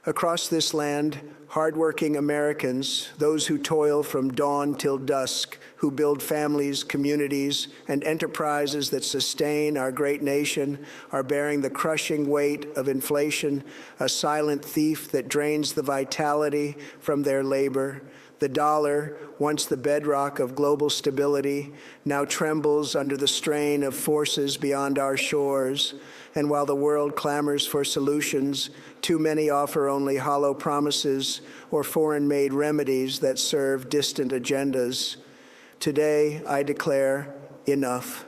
Across this land, hardworking Americans, those who toil from dawn till dusk, who build families, communities, and enterprises that sustain our great nation, are bearing the crushing weight of inflation, a silent thief that drains the vitality from their labor, The dollar, once the bedrock of global stability, now trembles under the strain of forces beyond our shores. And while the world clamors for solutions, too many offer only hollow promises or foreign-made remedies that serve distant agendas. Today, I declare, enough.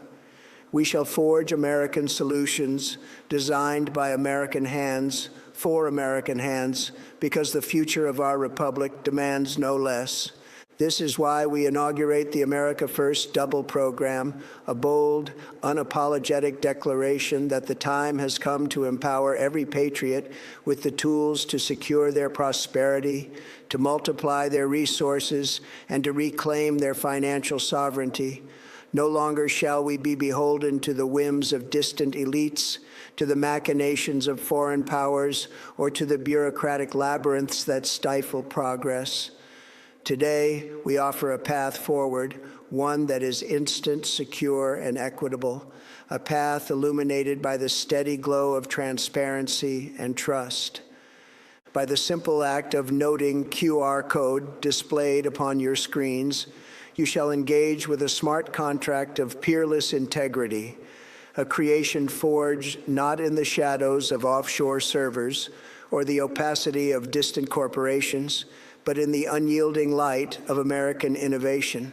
We shall forge American solutions designed by American hands, for American hands, because the future of our republic demands no less. This is why we inaugurate the America First Double program, a bold, unapologetic declaration that the time has come to empower every patriot with the tools to secure their prosperity, to multiply their resources, and to reclaim their financial sovereignty. No longer shall we be beholden to the whims of distant elites, to the machinations of foreign powers, or to the bureaucratic labyrinths that stifle progress. Today, we offer a path forward, one that is instant, secure, and equitable, a path illuminated by the steady glow of transparency and trust. By the simple act of noting QR code displayed upon your screens, you shall engage with a smart contract of peerless integrity, a creation forged not in the shadows of offshore servers or the opacity of distant corporations, but in the unyielding light of American innovation.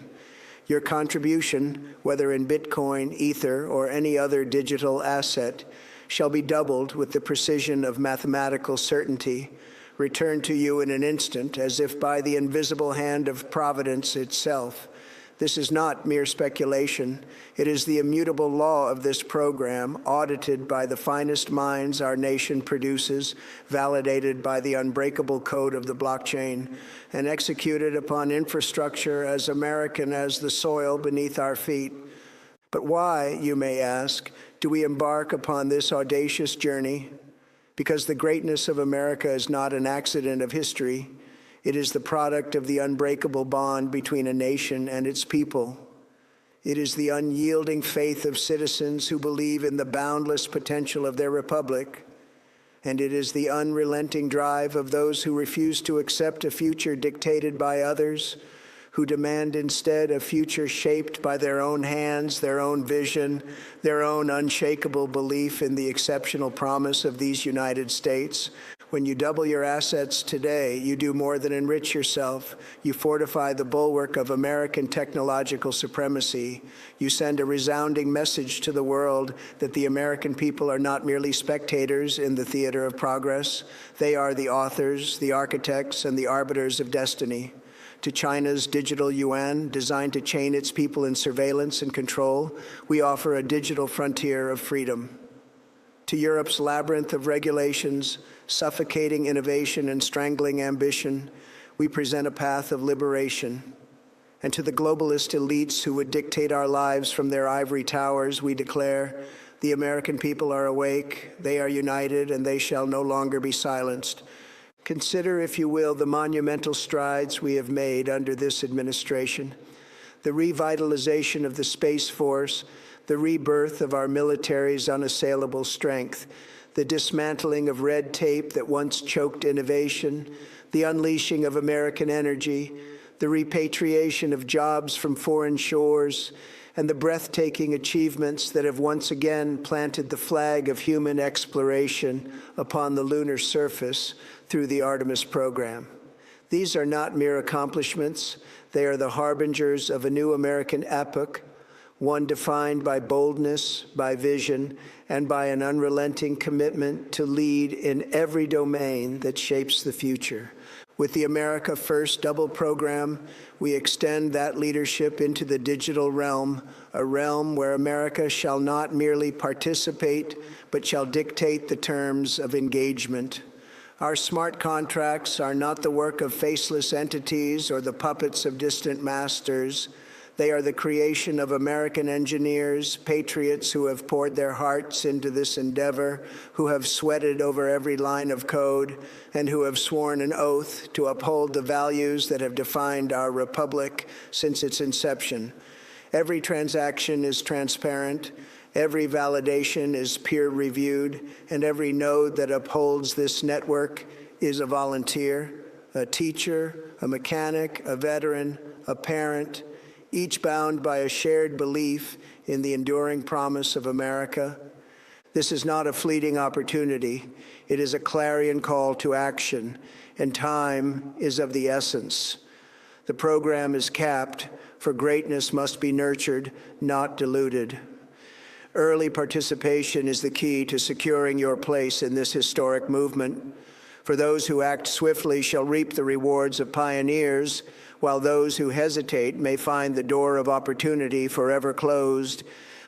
Your contribution, whether in Bitcoin, Ether, or any other digital asset, shall be doubled with the precision of mathematical certainty, returned to you in an instant, as if by the invisible hand of Providence itself. This is not mere speculation. It is the immutable law of this program, audited by the finest minds our nation produces, validated by the unbreakable code of the blockchain, and executed upon infrastructure as American as the soil beneath our feet. But why, you may ask, do we embark upon this audacious journey? Because the greatness of America is not an accident of history. It is the product of the unbreakable bond between a nation and its people. It is the unyielding faith of citizens who believe in the boundless potential of their republic. And it is the unrelenting drive of those who refuse to accept a future dictated by others, who demand instead a future shaped by their own hands, their own vision, their own unshakable belief in the exceptional promise of these United States. When you double your assets today, you do more than enrich yourself. You fortify the bulwark of American technological supremacy. You send a resounding message to the world that the American people are not merely spectators in the theater of progress. They are the authors, the architects, and the arbiters of destiny. To China's digital yuan, designed to chain its people in surveillance and control, we offer a digital frontier of freedom. To Europe's labyrinth of regulations, suffocating innovation and strangling ambition, we present a path of liberation. And to the globalist elites who would dictate our lives from their ivory towers, we declare, the American people are awake, they are united, and they shall no longer be silenced. Consider, if you will, the monumental strides we have made under this administration, the revitalization of the Space Force, the rebirth of our military's unassailable strength, the dismantling of red tape that once choked innovation, the unleashing of American energy, the repatriation of jobs from foreign shores, and the breathtaking achievements that have once again planted the flag of human exploration upon the lunar surface through the Artemis program. These are not mere accomplishments. They are the harbingers of a new American epoch, one defined by boldness, by vision, and by an unrelenting commitment to lead in every domain that shapes the future. With the America First Double program, we extend that leadership into the digital realm, a realm where America shall not merely participate, but shall dictate the terms of engagement. Our smart contracts are not the work of faceless entities or the puppets of distant masters. They are the creation of American engineers, patriots who have poured their hearts into this endeavor, who have sweated over every line of code, and who have sworn an oath to uphold the values that have defined our republic since its inception. Every transaction is transparent, every validation is peer-reviewed, and every node that upholds this network is a volunteer, a teacher, a mechanic, a veteran, a parent, each bound by a shared belief in the enduring promise of America. This is not a fleeting opportunity. It is a clarion call to action, and time is of the essence. The program is capped, for greatness must be nurtured, not diluted. Early participation is the key to securing your place in this historic movement. For those who act swiftly shall reap the rewards of pioneers, while those who hesitate may find the door of opportunity forever closed.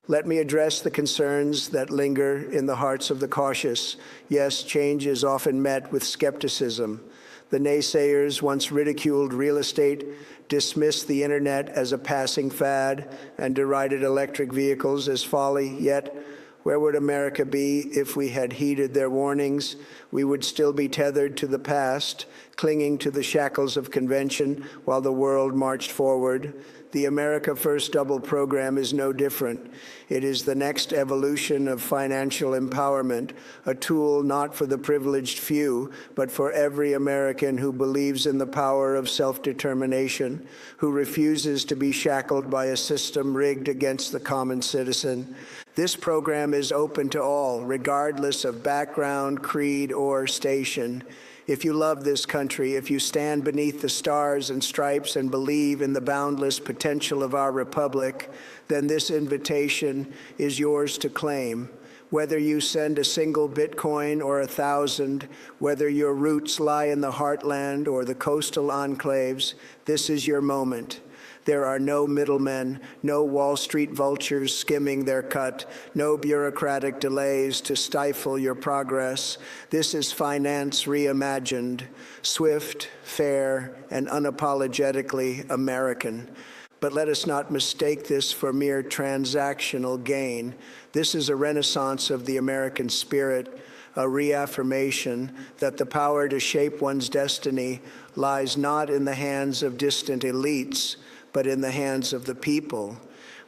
Let me address the concerns that linger in the hearts of the cautious. Yes, change is often met with skepticism. The naysayers once ridiculed real estate, dismissed the internet as a passing fad, and derided electric vehicles as folly. Yet, where would America be if we had heeded their warnings? We would still be tethered to the past, clinging to the shackles of convention while the world marched forward. The America First Double program is no different. It is the next evolution of financial empowerment, a tool not for the privileged few, but for every American who believes in the power of self-determination, who refuses to be shackled by a system rigged against the common citizen. This program is open to all, regardless of background, creed, or station. If you love this country, if you stand beneath the stars and stripes and believe in the boundless potential of our republic, then this invitation is yours to claim. Whether you send a single Bitcoin or 1,000, whether your roots lie in the heartland or the coastal enclaves, this is your moment. There are no middlemen, no Wall Street vultures skimming their cut, no bureaucratic delays to stifle your progress. This is finance reimagined, swift, fair, and unapologetically American. But let us not mistake this for mere transactional gain. This is a renaissance of the American spirit, a reaffirmation that the power to shape one's destiny lies not in the hands of distant elites, but in the hands of the people.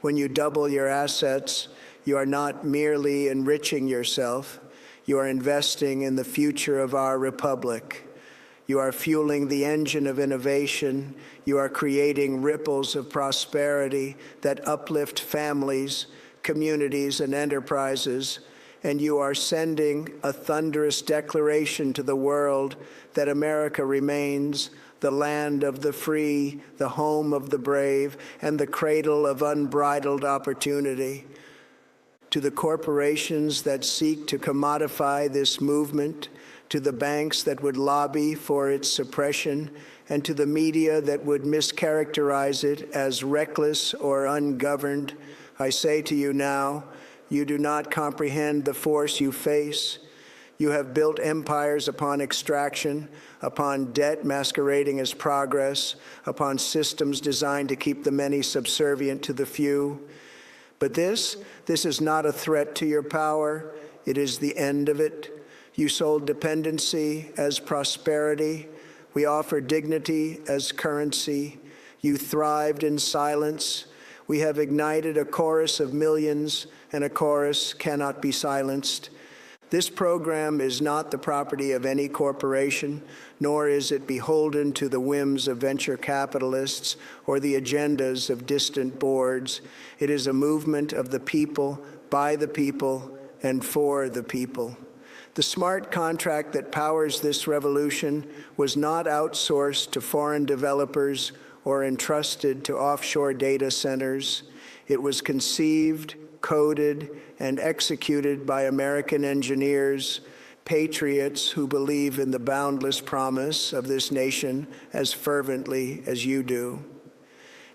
When you double your assets, you are not merely enriching yourself, you are investing in the future of our republic. You are fueling the engine of innovation. You are creating ripples of prosperity that uplift families, communities, and enterprises. And you are sending a thunderous declaration to the world that America remains the land of the free, the home of the brave, and the cradle of unbridled opportunity. To the corporations that seek to commodify this movement, to the banks that would lobby for its suppression, and to the media that would mischaracterize it as reckless or ungoverned, I say to you now, you do not comprehend the force you face. You have built empires upon extraction, upon debt masquerading as progress, upon systems designed to keep the many subservient to the few. But this is not a threat to your power. It is the end of it. You sold dependency as prosperity. We offer dignity as currency. You thrived in silence. We have ignited a chorus of millions, and a chorus cannot be silenced. This program is not the property of any corporation, nor is it beholden to the whims of venture capitalists or the agendas of distant boards. It is a movement of the people, by the people, and for the people. The smart contract that powers this revolution was not outsourced to foreign developers or entrusted to offshore data centers. It was conceived, coded, and executed by American engineers, patriots who believe in the boundless promise of this nation as fervently as you do.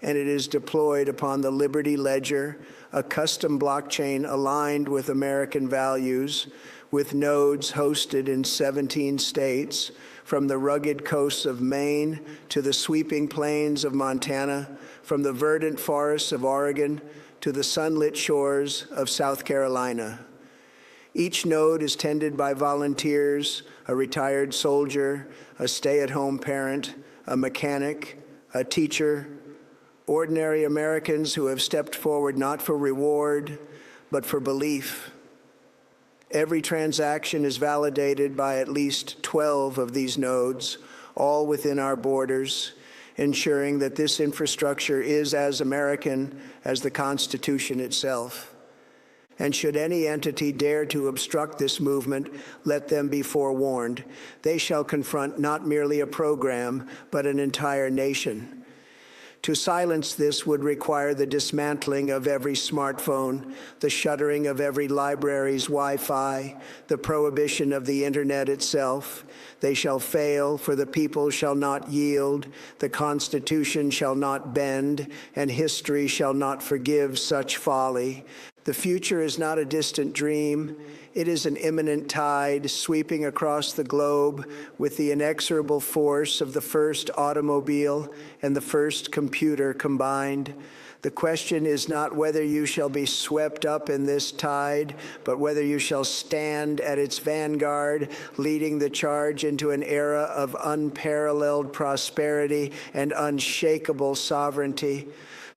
And it is deployed upon the Liberty Ledger, a custom blockchain aligned with American values, with nodes hosted in 17 states, from the rugged coasts of Maine to the sweeping plains of Montana, from the verdant forests of Oregon to the sunlit shores of South Carolina. Each node is tended by volunteers, a retired soldier, a stay-at-home parent, a mechanic, a teacher, ordinary Americans who have stepped forward not for reward, but for belief. Every transaction is validated by at least 12 of these nodes, all within our borders, ensuring that this infrastructure is as American as the Constitution itself. And should any entity dare to obstruct this movement, let them be forewarned. They shall confront not merely a program, but an entire nation. To silence this would require the dismantling of every smartphone, the shuttering of every library's Wi-Fi, the prohibition of the internet itself. They shall fail, for the people shall not yield, the Constitution shall not bend, and history shall not forgive such folly. The future is not a distant dream. It is an imminent tide sweeping across the globe with the inexorable force of the first automobile and the first computer combined. The question is not whether you shall be swept up in this tide, but whether you shall stand at its vanguard, leading the charge into an era of unparalleled prosperity and unshakable sovereignty.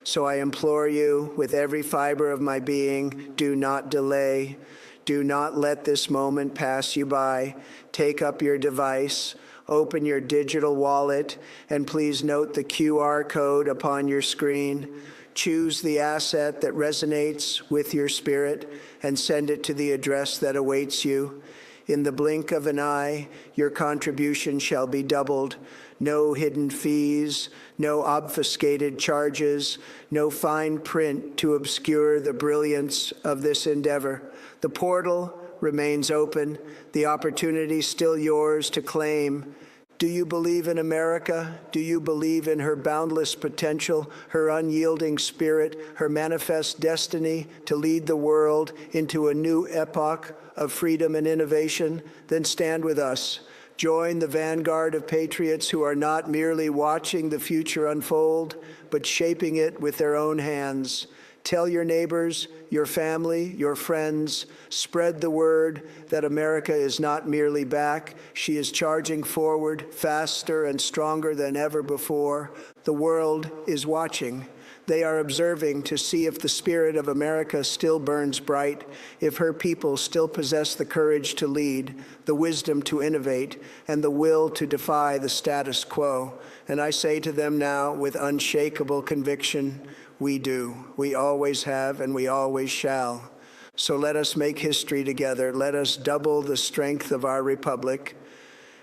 So I implore you, with every fiber of my being, do not delay. Do not let this moment pass you by. Take up your device, open your digital wallet, and please note the QR code upon your screen. Choose the asset that resonates with your spirit and send it to the address that awaits you. In the blink of an eye, your contribution shall be doubled. No hidden fees, no obfuscated charges, no fine print to obscure the brilliance of this endeavor. The portal remains open, the opportunity still yours to claim. Do you believe in America? Do you believe in her boundless potential, her unyielding spirit, her manifest destiny to lead the world into a new epoch of freedom and innovation? Then stand with us. Join the vanguard of patriots who are not merely watching the future unfold, but shaping it with their own hands. Tell your neighbors, your family, your friends, spread the word that America is not merely back. She is charging forward faster and stronger than ever before. The world is watching. They are observing to see if the spirit of America still burns bright, if her people still possess the courage to lead, the wisdom to innovate, and the will to defy the status quo. And I say to them now with unshakable conviction, we do. We always have and we always shall. So let us make history together. Let us double the strength of our republic.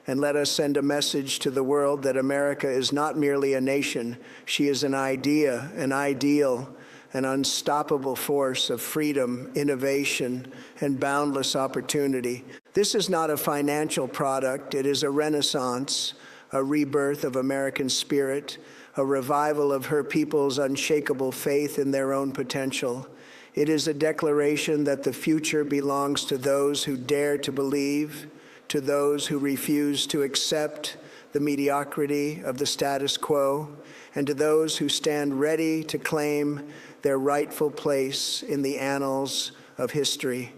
And let us send a message to the world that America is not merely a nation. She is an idea, an ideal, an unstoppable force of freedom, innovation, and boundless opportunity. This is not a financial product. It is a renaissance, a rebirth of American spirit, a revival of her people's unshakable faith in their own potential. It is a declaration that the future belongs to those who dare to believe, to those who refuse to accept the mediocrity of the status quo, and to those who stand ready to claim their rightful place in the annals of history.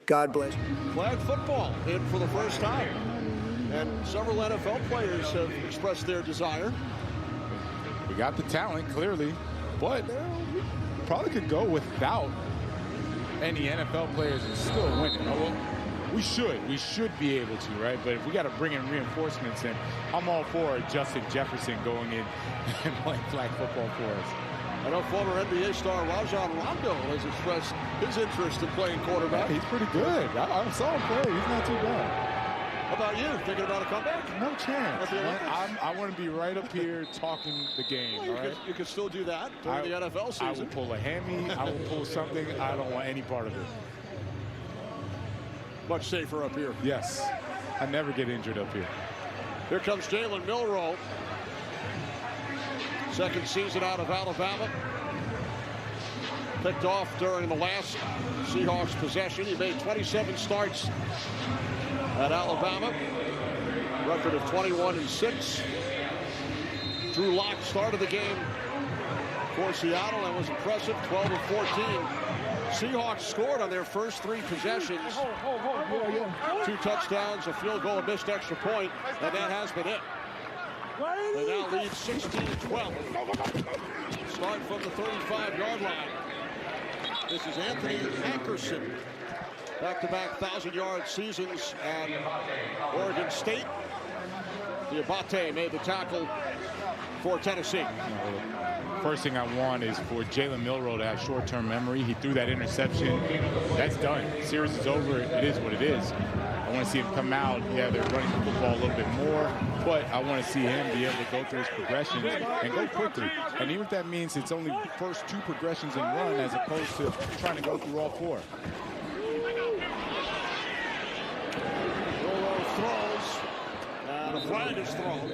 God bless. Flag football in for the first time. And several NFL players have expressed their desire. We got the talent, clearly, but we probably could go without any NFL players and still win it. Well, we should be able to, right? But if we got to bring in reinforcements, and I'm all for Justin Jefferson going in and playing flag football for us. I know former NBA star Rajon Rondo has expressed his interest in playing quarterback. Yeah, he's pretty good. I saw him play. He's not too bad. How about you? Thinking about a comeback? No chance. I want to be right up here talking the game. Well, all right? You could still do that during the NFL season. I will pull a hammy. I will pull something. I don't want any part of it. Much safer up here. Yes. I never get injured up here. Here comes Jalen Milroe. Second season out of Alabama. Picked off during the last Seahawks possession. He made 27 starts at Alabama. Record of 21-6. Drew Lock started the game for Seattle and was impressive, 12 of 14. Seahawks scored on their first three possessions. 2 touchdowns, a field goal, a missed extra point, and that has been it. They now lead 16-12. Start from the 35-yard line. This is Anthony Hankerson. Back-to-back 1,000-yard seasons at Oregon State. Diabate made the tackle for Tennessee. First thing I want is for Jalen Milroe to have short-term memory. He threw that interception. That's done. Series is over. It is what it is. I want to see him come out. Yeah, they're running the football a little bit more, but I want to see him be able to go through his progressions and go quickly. And even if that means it's only first 2 progressions and run as opposed to trying to go through all 4. Milroe throws, and a flag is thrown.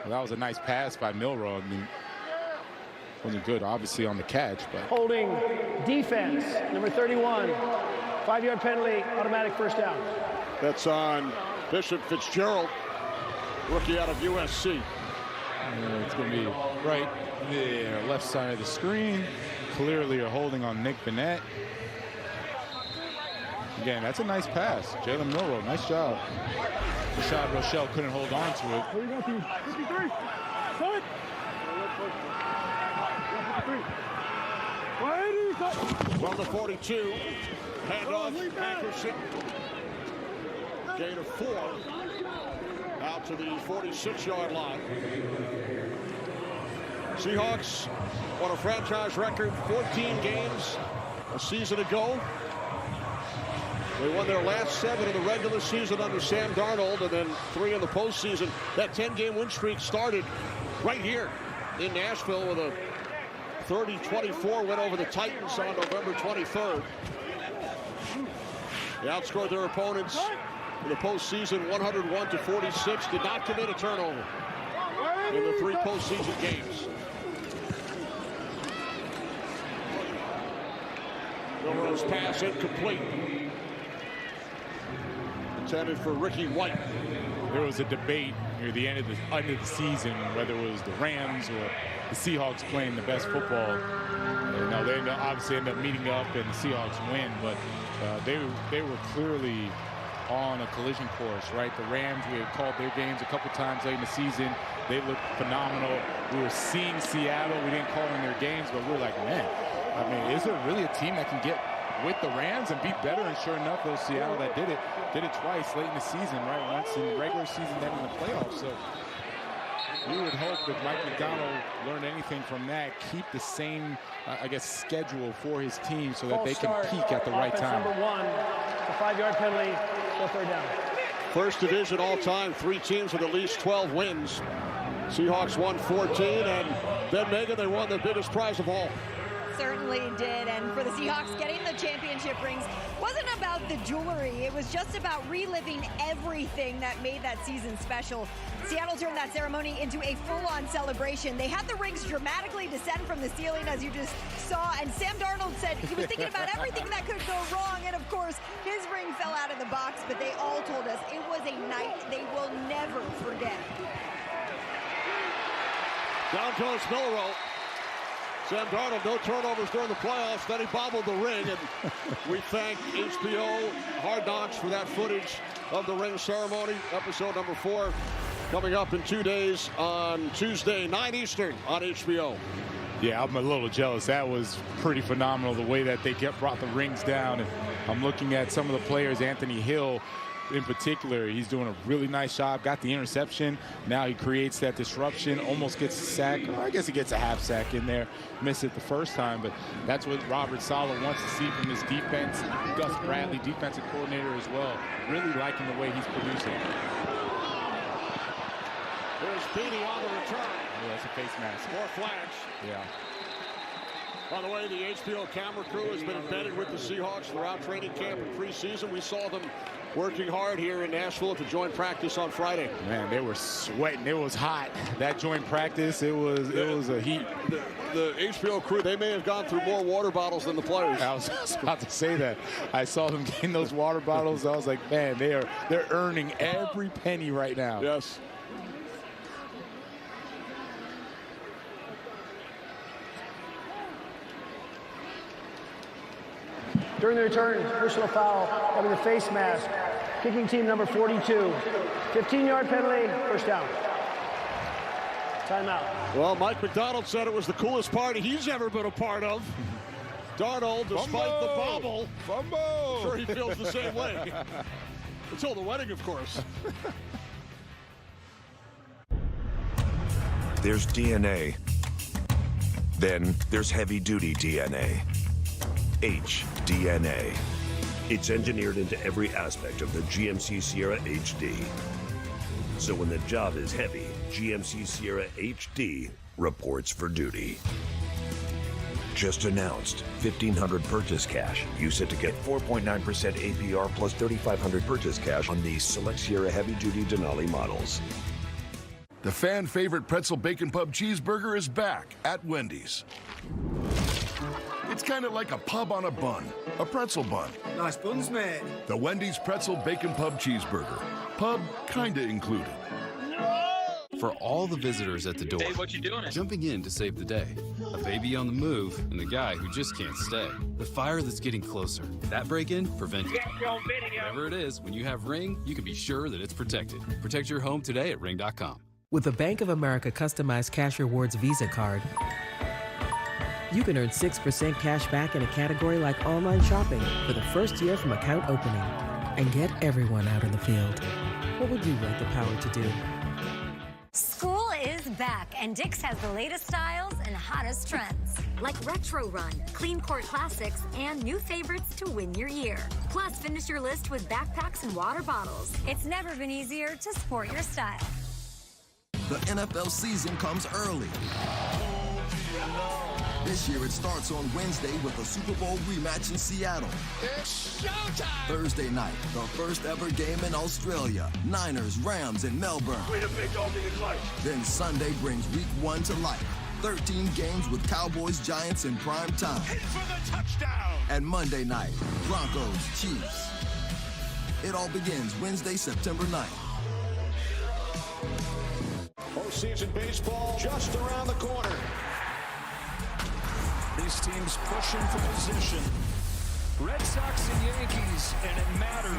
Well, that was a nice pass by Milroe. I mean, wasn't good, obviously, on the catch, but Holding defense, number 31. 5-yard penalty, automatic first down. That's on Bishop Fitzgerald, rookie out of USC. It's going to be right there, left side of the screen. Clearly a holding on Nick Bennett. Again, that's a nice pass. Jalen Milroe, nice job. Rashad Rochelle couldn't hold on to it. 12 to 42. Handoff, Hankerson. Gain of 4. Out to the 46-yard line. Seahawks won a franchise record 14 games a season ago. They won their last 7 in the regular season under Sam Darnold, and then 3 in the postseason. That 10-game win streak started right here in Nashville with a 30-24 win over the Titans on November 23rd. They outscored their opponents in the postseason 101-46. Did not commit a turnover in the 3 postseason games. Milroe's pass incomplete. Intended for Ricky White. There was a debate near the end of the season whether it was the Rams or the Seahawks playing the best football. Now they obviously end up meeting up and the Seahawks win, but they were clearly on a collision course, right? The Rams, we had called their games a couple times late in the season. They looked phenomenal. We were seeing Seattle. We didn't call in their games, but we were like, man, I mean, is there really a team that can get with the Rams and be better? And sure enough, it was Seattle that did it twice late in the season, right? Once in the regular season, then in the playoffs. So we would hope that Mike McDonald learned anything from that, keep the same, I guess, schedule for his team so that they can peak at the right time. Number 1, a 5-yard penalty, go 3rd down. First division all-time, 3 teams with at least 12 wins. Seahawks won 14, and then, Megan, they won the biggest prize of all. Certainly did, and for the Seahawks, getting the championship rings wasn't about the jewelry. It was just about reliving everything that made that season special. Seattle turned that ceremony into a full-on celebration. They had the rings dramatically descend from the ceiling, as you just saw, and Sam Darnold said he was thinking about everything that could go wrong, and of course, his ring fell out of the box, but they all told us it was a night they will never forget. Down goes Milroe. Sam Darnold, no turnovers during the playoffs. Then he bobbled the ring, and we thank HBO Hard Knocks for that footage of the ring ceremony. Episode number 4 coming up in 2 days on Tuesday, 9 Eastern on HBO. Yeah, I'm a little jealous. That was pretty phenomenal, the way that they brought the rings down. And I'm looking at some of the players, Anthony Hill in particular. He's doing a really nice job. Got the interception. Now he creates that disruption, almost gets a sack. I guess he gets a half sack in there. Missed it the first time, but that's what Robert Saleh wants to see from this defense. Gus Bradley, defensive coordinator as well. Really liking the way he's producing. There's Beatty on the return. Yeah, that's a face mask. 4 flags. Yeah. By the way, the HBO camera crew has been embedded with the Seahawks throughout training camp and preseason. We saw them working hard here in Nashville to joint practice on Friday. Man, they were sweating. It was hot. That joint practice, it was a heat. The HBO crew, they may have gone through more water bottles than the players. I was about to say that. I saw them getting those water bottles. I was like, man, they're earning every penny right now. Yes. During the return, personal foul, having the face mask. Kicking team number 42. 15-yard penalty, first down. Timeout. Well, Mike McDonald said it was the coolest party he's ever been a part of. Darnold, despite the bobble, fumble. I'm sure he feels the same way. Until the wedding, of course. There's DNA. Then there's heavy-duty DNA. HDNA. It's engineered into every aspect of the GMC Sierra HD. So when the job is heavy, GMC Sierra HD reports for duty. Just announced, $1,500 purchase cash. Use it to get 4.9% APR plus $3,500 purchase cash on these select Sierra heavy-duty Denali models. The fan favorite pretzel bacon pub cheeseburger is back at Wendy's. It's kind of like a pub on a bun, a pretzel bun. Nice buns, man. The Wendy's pretzel bacon pub cheeseburger. Pub kinda included. For all the visitors at the door, Dave, what you doing? jumping in to save the day, a baby on the move, and the guy who just can't stay, the fire that's getting closer, that break-in prevented. Whatever it is, when you have Ring, you can be sure that it's protected. Protect your home today at Ring.com. With a Bank of America customized cash rewards Visa card, you can earn 6% cash back in a category like online shopping for the first year from account opening and get everyone out in the field. What would you rate the power to do? School is back, and Dick's has the latest styles and hottest trends. Like Retro Run, Clean Court Classics, and new favorites to win your year. Plus, finish your list with backpacks and water bottles. It's never been easier to sport your style. The NFL season comes early. This year it starts on Wednesday with a Super Bowl rematch in Seattle. It's showtime! Thursday night, the first ever game in Australia. Niners, Rams in Melbourne. Way to big dog in life. Then Sunday brings week 1 to life. 13 games with Cowboys, Giants in prime time. Hit for the touchdown! And Monday night, Broncos, Chiefs. It all begins Wednesday, September 9th. Postseason baseball just around the corner. These teams pushing for position. Red Sox and Yankees, and it matters.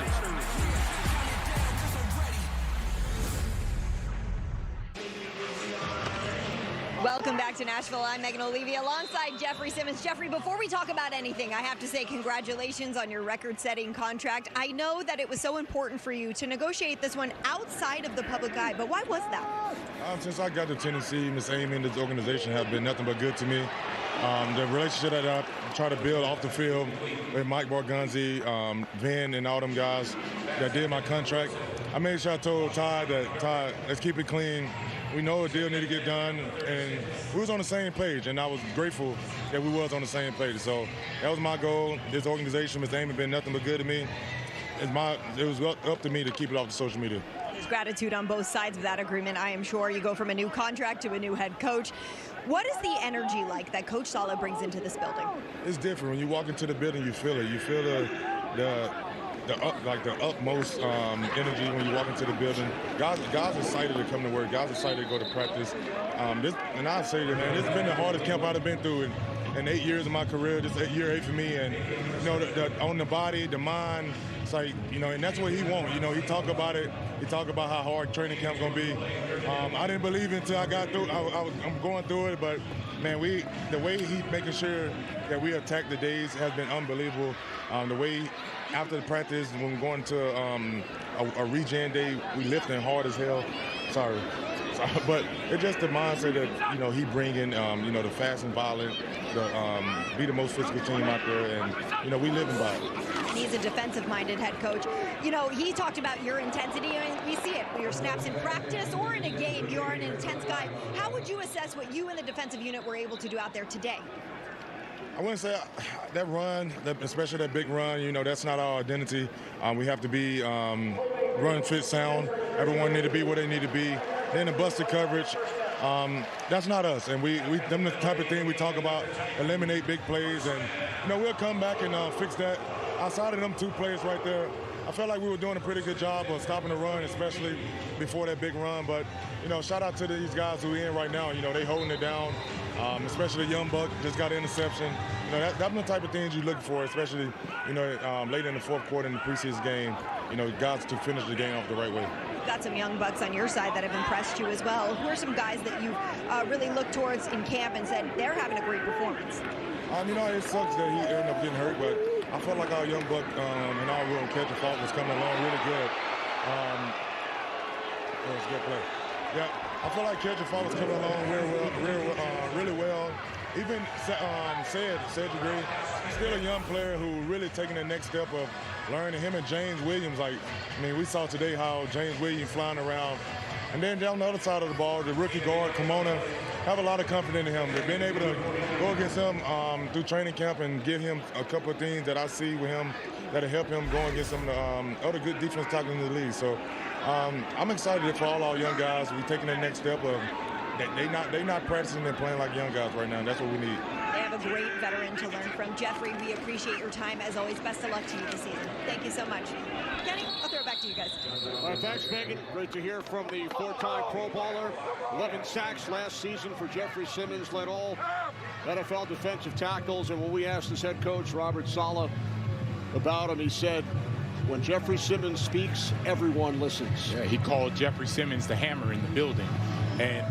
Welcome back to Nashville. I'm Megan O'Leary alongside Jeffrey Simmons. Jeffrey, before we talk about anything, I have to say congratulations on your record-setting contract. I know that it was so important for you to negotiate this one outside of the public eye, but why was that? Since I got to Tennessee, Miss Amy and this organization have been nothing but good to me. The relationship that I try to build off the field with Mike Borgonzi, Vin, and all them guys that did my contract, I made sure I told Todd that, Todd, let's keep it clean. We know a deal need to get done, and we was on the same page, and I was grateful that we was on the same page. So that was my goal. This organization, Miss Amy, been nothing but good to me. It was up to me to keep it off the social media. There's gratitude on both sides of that agreement, I am sure. You go from a new contract to a new head coach. What is the energy like that Coach Saleh brings into this building? It's different. When you walk into the building, you feel it. You feel the utmost energy when you walk into the building. Guys excited to come to work. Guys excited to go to practice. And I say that, man, this has been the hardest camp I've been through in 8 years of my career. This is year 8 for me. And you know, on the body, the mind, it's like, you know, and that's what he wants. You know, he talk about it. He talk about how hard training camp's gonna be. I didn't believe it until I got through. I'm going through it, but man, the way he making sure that we attack the days has been unbelievable. The way after the practice, when we're going to a regen day, we lifting hard as hell. Sorry. But it's just the mindset that, you know, he bringing, you know, the fast and violent, be the most physical team out there, and, you know, we living by it. And he's a defensive-minded head coach. You know, he talked about your intensity, and we see it. Your snaps in practice or in a game, you are an intense guy. How would you assess what you and the defensive unit were able to do out there today? I wouldn't say that run, especially that big run, you know, that's not our identity. We have to be run fit sound. Everyone need to be where they need to be. Then the busted coverage, that's not us. And them the type of thing we talk about, eliminate big plays. And, you know, we'll come back and fix that. Outside of them 2 plays right there, I felt like we were doing a pretty good job of stopping the run, especially before that big run. But, you know, shout out to these guys who are in right now. You know, they holding it down, especially the young buck just got an interception. You know, that's the type of things you look for, especially, you know, late in the 4th quarter in the preseason game. You know, guys to finish the game off the right way. you've got some young bucks on your side that have impressed you as well. Who are some guys that you've really looked towards in camp and said they're having a great performance? You know, it sucks that he ended up getting hurt, but I felt like our young buck and our real catcher Falk was coming along really good. It was a good play. Yeah, I feel like catcher Falk was coming along really well. Even Cedric Gray, still a young player who really taking the next step of learning. Him and James Williams, we saw today how James Williams flying around. And then down the other side of the ball, the rookie guard, Kimona, have a lot of confidence in him. They've been able to go against him through training camp and give him a couple of things that I see with him that'll help him go against some of the other good defense tackles in the league. So I'm excited for all our young guys. We're taking the next step of they not practicing and playing like young guys right now. That's what we need. They have a great veteran to learn from. Jeffrey, we appreciate your time as always. Best of luck to you this season. Thank you so much. Kenny, I'll throw it back to you guys. All right, thanks, Megan. Great to hear from the four-time Pro Bowler. 11 sacks last season for Jeffrey Simmons, led all NFL defensive tackles. And when we asked his head coach, Robert Saleh, about him, he said, when Jeffrey Simmons speaks, everyone listens. Yeah, he called Jeffrey Simmons the hammer in the building. And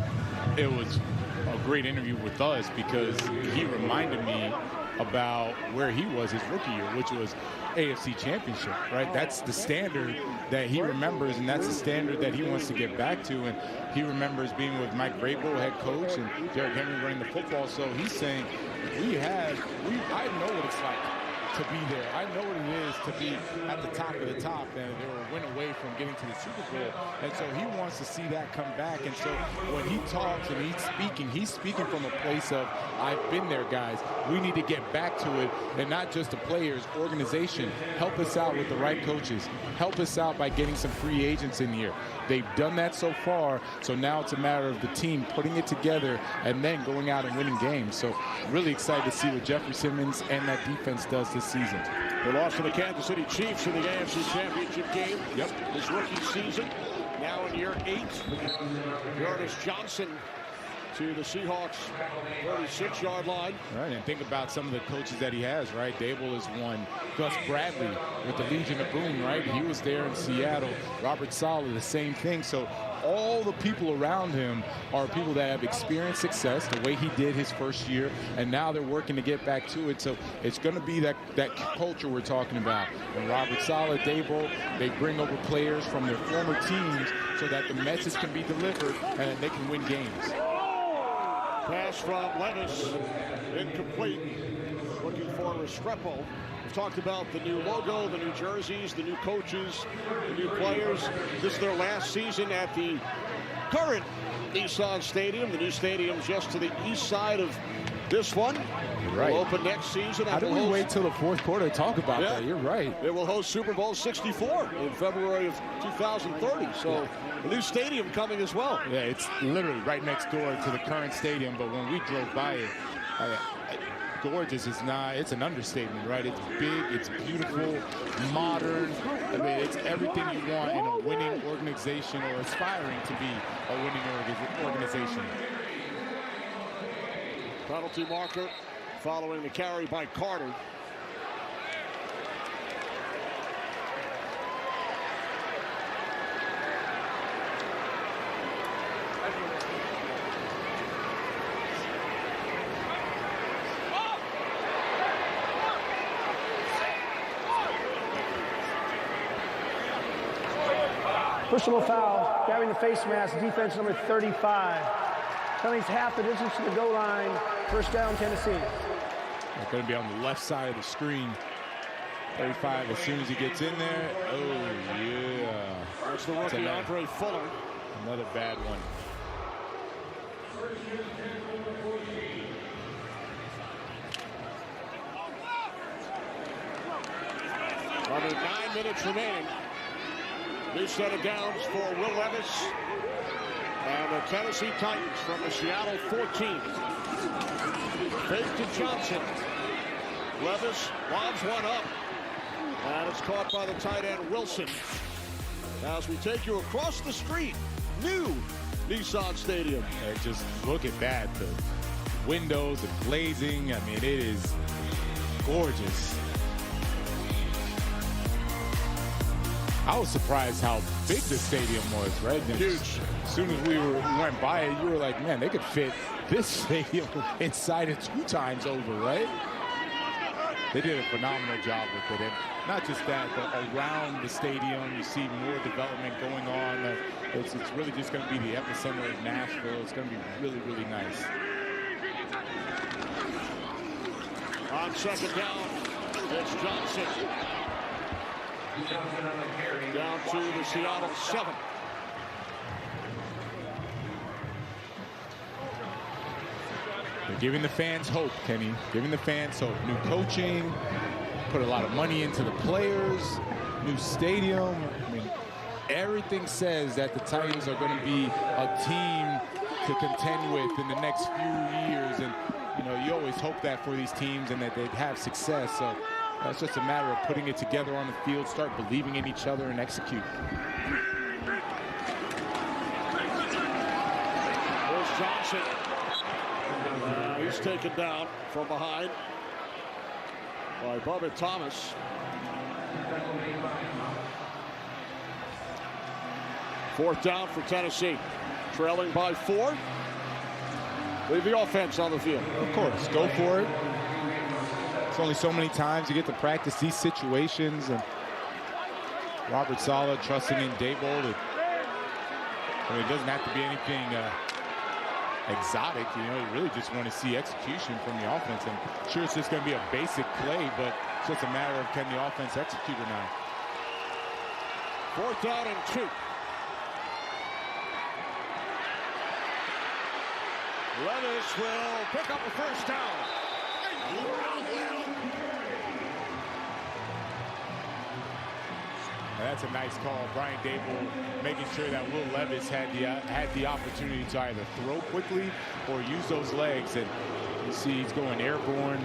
it was a great interview with us because he reminded me about where he was his rookie year, which was AFC Championship, right? That's the standard that he remembers, and that's the standard that he wants to get back to. And he remembers being with Mike Vrabel, head coach, and Derrick Henry running the football. So he's saying, I know what it's like to be there. I know what it is to be at the top of the top, and they were a win away from getting to the Super Bowl. And so he wants to see that come back. And so when he talks and he's speaking from a place of, I've been there, guys. We need to get back to it, and not just the players, organization. Help us out with the right coaches. Help us out by getting some free agents in here. They've done that so far, so now it's a matter of the team putting it together and then going out and winning games. So really excited to see what Jeffrey Simmons and that defense does this season. They lost to the Kansas City Chiefs in the AFC Championship game. Yep. His rookie season, now in year 8. Curtis Johnson to the Seahawks 36-yard line. Right, and think about some of the coaches that he has, right? Dable is one. Gus Bradley with the Legion of Boom, right? He was there in Seattle. Robert Saleh, the same thing. So all the people around him are people that have experienced success the way he did his first year, and now they're working to get back to it. So it's going to be that culture we're talking about. And Robert Saleh, Dable, they bring over players from their former teams so that the message can be delivered and they can win games. Pass from Levis, incomplete. Looking for Restrepo. We've talked about the new logo, the new jerseys, the new coaches, the new players. This is their last season at the current Nissan Stadium. The new stadium's just to the east side of this one. Right. Will open next season. How do we wait till the fourth quarter to talk about that? You're right. It will host Super Bowl 64 in February of 2030. So a new stadium coming as well. Yeah, it's literally right next door to the current stadium. But when we drove by it, gorgeous is not, it's an understatement, right? It's big, it's beautiful, modern. I mean, it's everything you want in a winning organization or aspiring to be a winning organization. Penalty marker following the carry by Carter. Personal foul, grabbing the face mask, defense number 35. Penalty's half the distance to the goal line. First down, Tennessee. They're going to be on the left side of the screen. 35 as soon as he gets in there. Oh, yeah. That's the rookie, Andre Fuller. Another bad one. Under 9 minutes remaining. New set of downs for Will Levis and the Tennessee Titans from the Seattle 14. Fake to Johnson. Levis lobs one up. And it's caught by the tight end Wilson. Now as we take you across the street, new Nissan Stadium. And just look at that. The windows, the glazing. I mean, it is gorgeous. I was surprised how big the stadium was, right? Huge. As soon as we went by it, you were like, man, they could fit this stadium inside it 2 times over, right? They did a phenomenal job with it. And not just that, but around the stadium, you see more development going on. It's really just going to be the epicenter of Nashville. It's going to be really, really nice. On second down, it's Johnson. Down to the Seattle 7. They're giving the fans hope, Kenny. Giving the fans hope. New coaching, put a lot of money into the players, new stadium. I mean, everything says that the Titans are going to be a team to contend with in the next few years. And, you know, you always hope that for these teams and that they'd have success. So it's just a matter of putting it together on the field, start believing in each other, and execute. There's Johnson. He's taken down from behind by Bubba Thomas. 4th down for Tennessee. Trailing by 4. Leave the offense on the field. Of course, go for it. It's only so many times you get to practice these situations, and Robert Saleh trusting in Daboll. It doesn't have to be anything exotic, you know. You really just want to see execution from the offense. And sure, it's just going to be a basic play, but it's just a matter of can the offense execute or not. 4th down and 2. Levis will pick up a first down. That's a nice call. Brian Daboll making sure that Will Levis had the opportunity to either throw quickly or use those legs. And you see he's going airborne,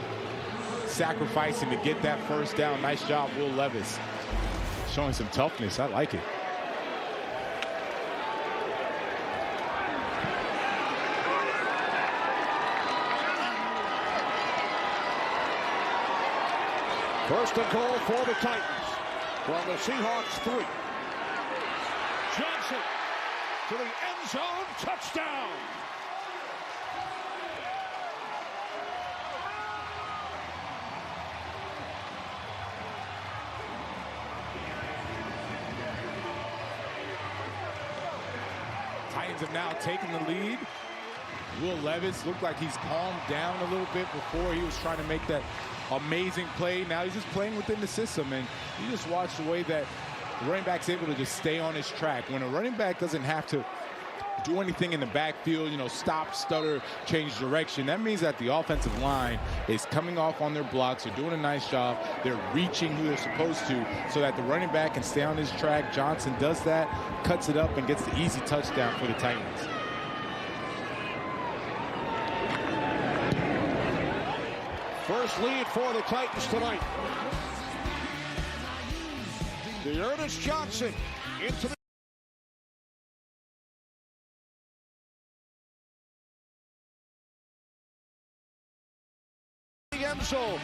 sacrificing to get that first down. Nice job, Will Levis. Showing some toughness. I like it. First and goal for the Titans from the Seahawks 3. Johnson to the end zone, touchdown. Titans have now taken the lead. Will Levis looked like he's calmed down a little bit before. He was trying to make that amazing play. Now he's just playing within the system, and you just watch the way that the running back's able to just stay on his track. When a running back doesn't have to do anything in the backfield, you know, stop, stutter, change direction, that means that the offensive line is coming off on their blocks. They're doing a nice job. They're reaching who they're supposed to so that the running back can stay on his track. Johnson does that, cuts it up, and gets the easy touchdown for the Titans. First lead for the Titans tonight. Ernest Johnson into the end zone.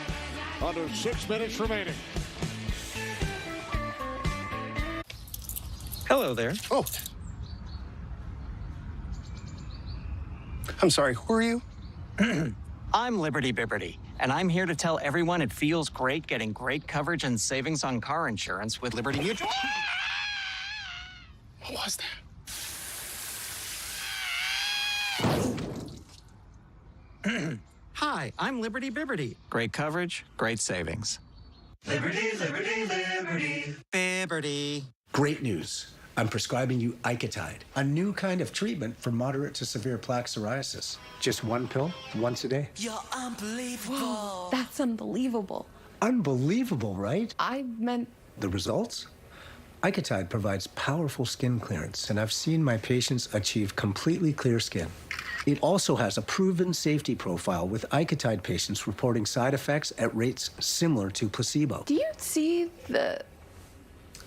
Under 6 minutes remaining. Hello there. Oh. I'm sorry, who are you? I'm Liberty Bibberty, and I'm here to tell everyone it feels great getting great coverage and savings on car insurance with Liberty Mutual. What was that? Hi, I'm Liberty Bibberty. Great coverage, great savings. Liberty, liberty, liberty. Bibberty. Great news. I'm prescribing you Icatide, a new kind of treatment for moderate to severe plaque psoriasis. Just one pill, once a day. You're unbelievable. Whoa, that's unbelievable. Unbelievable, right? I meant... The results? Icatide provides powerful skin clearance, and I've seen my patients achieve completely clear skin. It also has a proven safety profile, with Icatide patients reporting side effects at rates similar to placebo. Do you see the...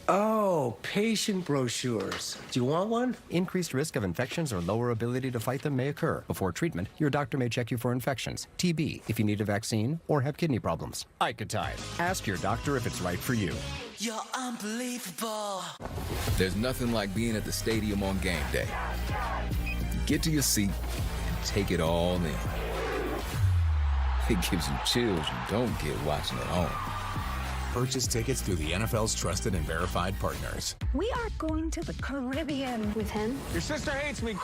Oh, patient brochures. Do you want one? Increased risk of infections or lower ability to fight them may occur. Before treatment, your doctor may check you for infections, TB, if you need a vaccine, or have kidney problems. Icotide. Ask your doctor if it's right for you. You're unbelievable. There's nothing like being at the stadium on game day. Get to your seat and take it all in. It gives you chills you don't get watching at home. Purchase tickets through the NFL's trusted and verified partners. We are going to the Caribbean with him. Your sister hates me.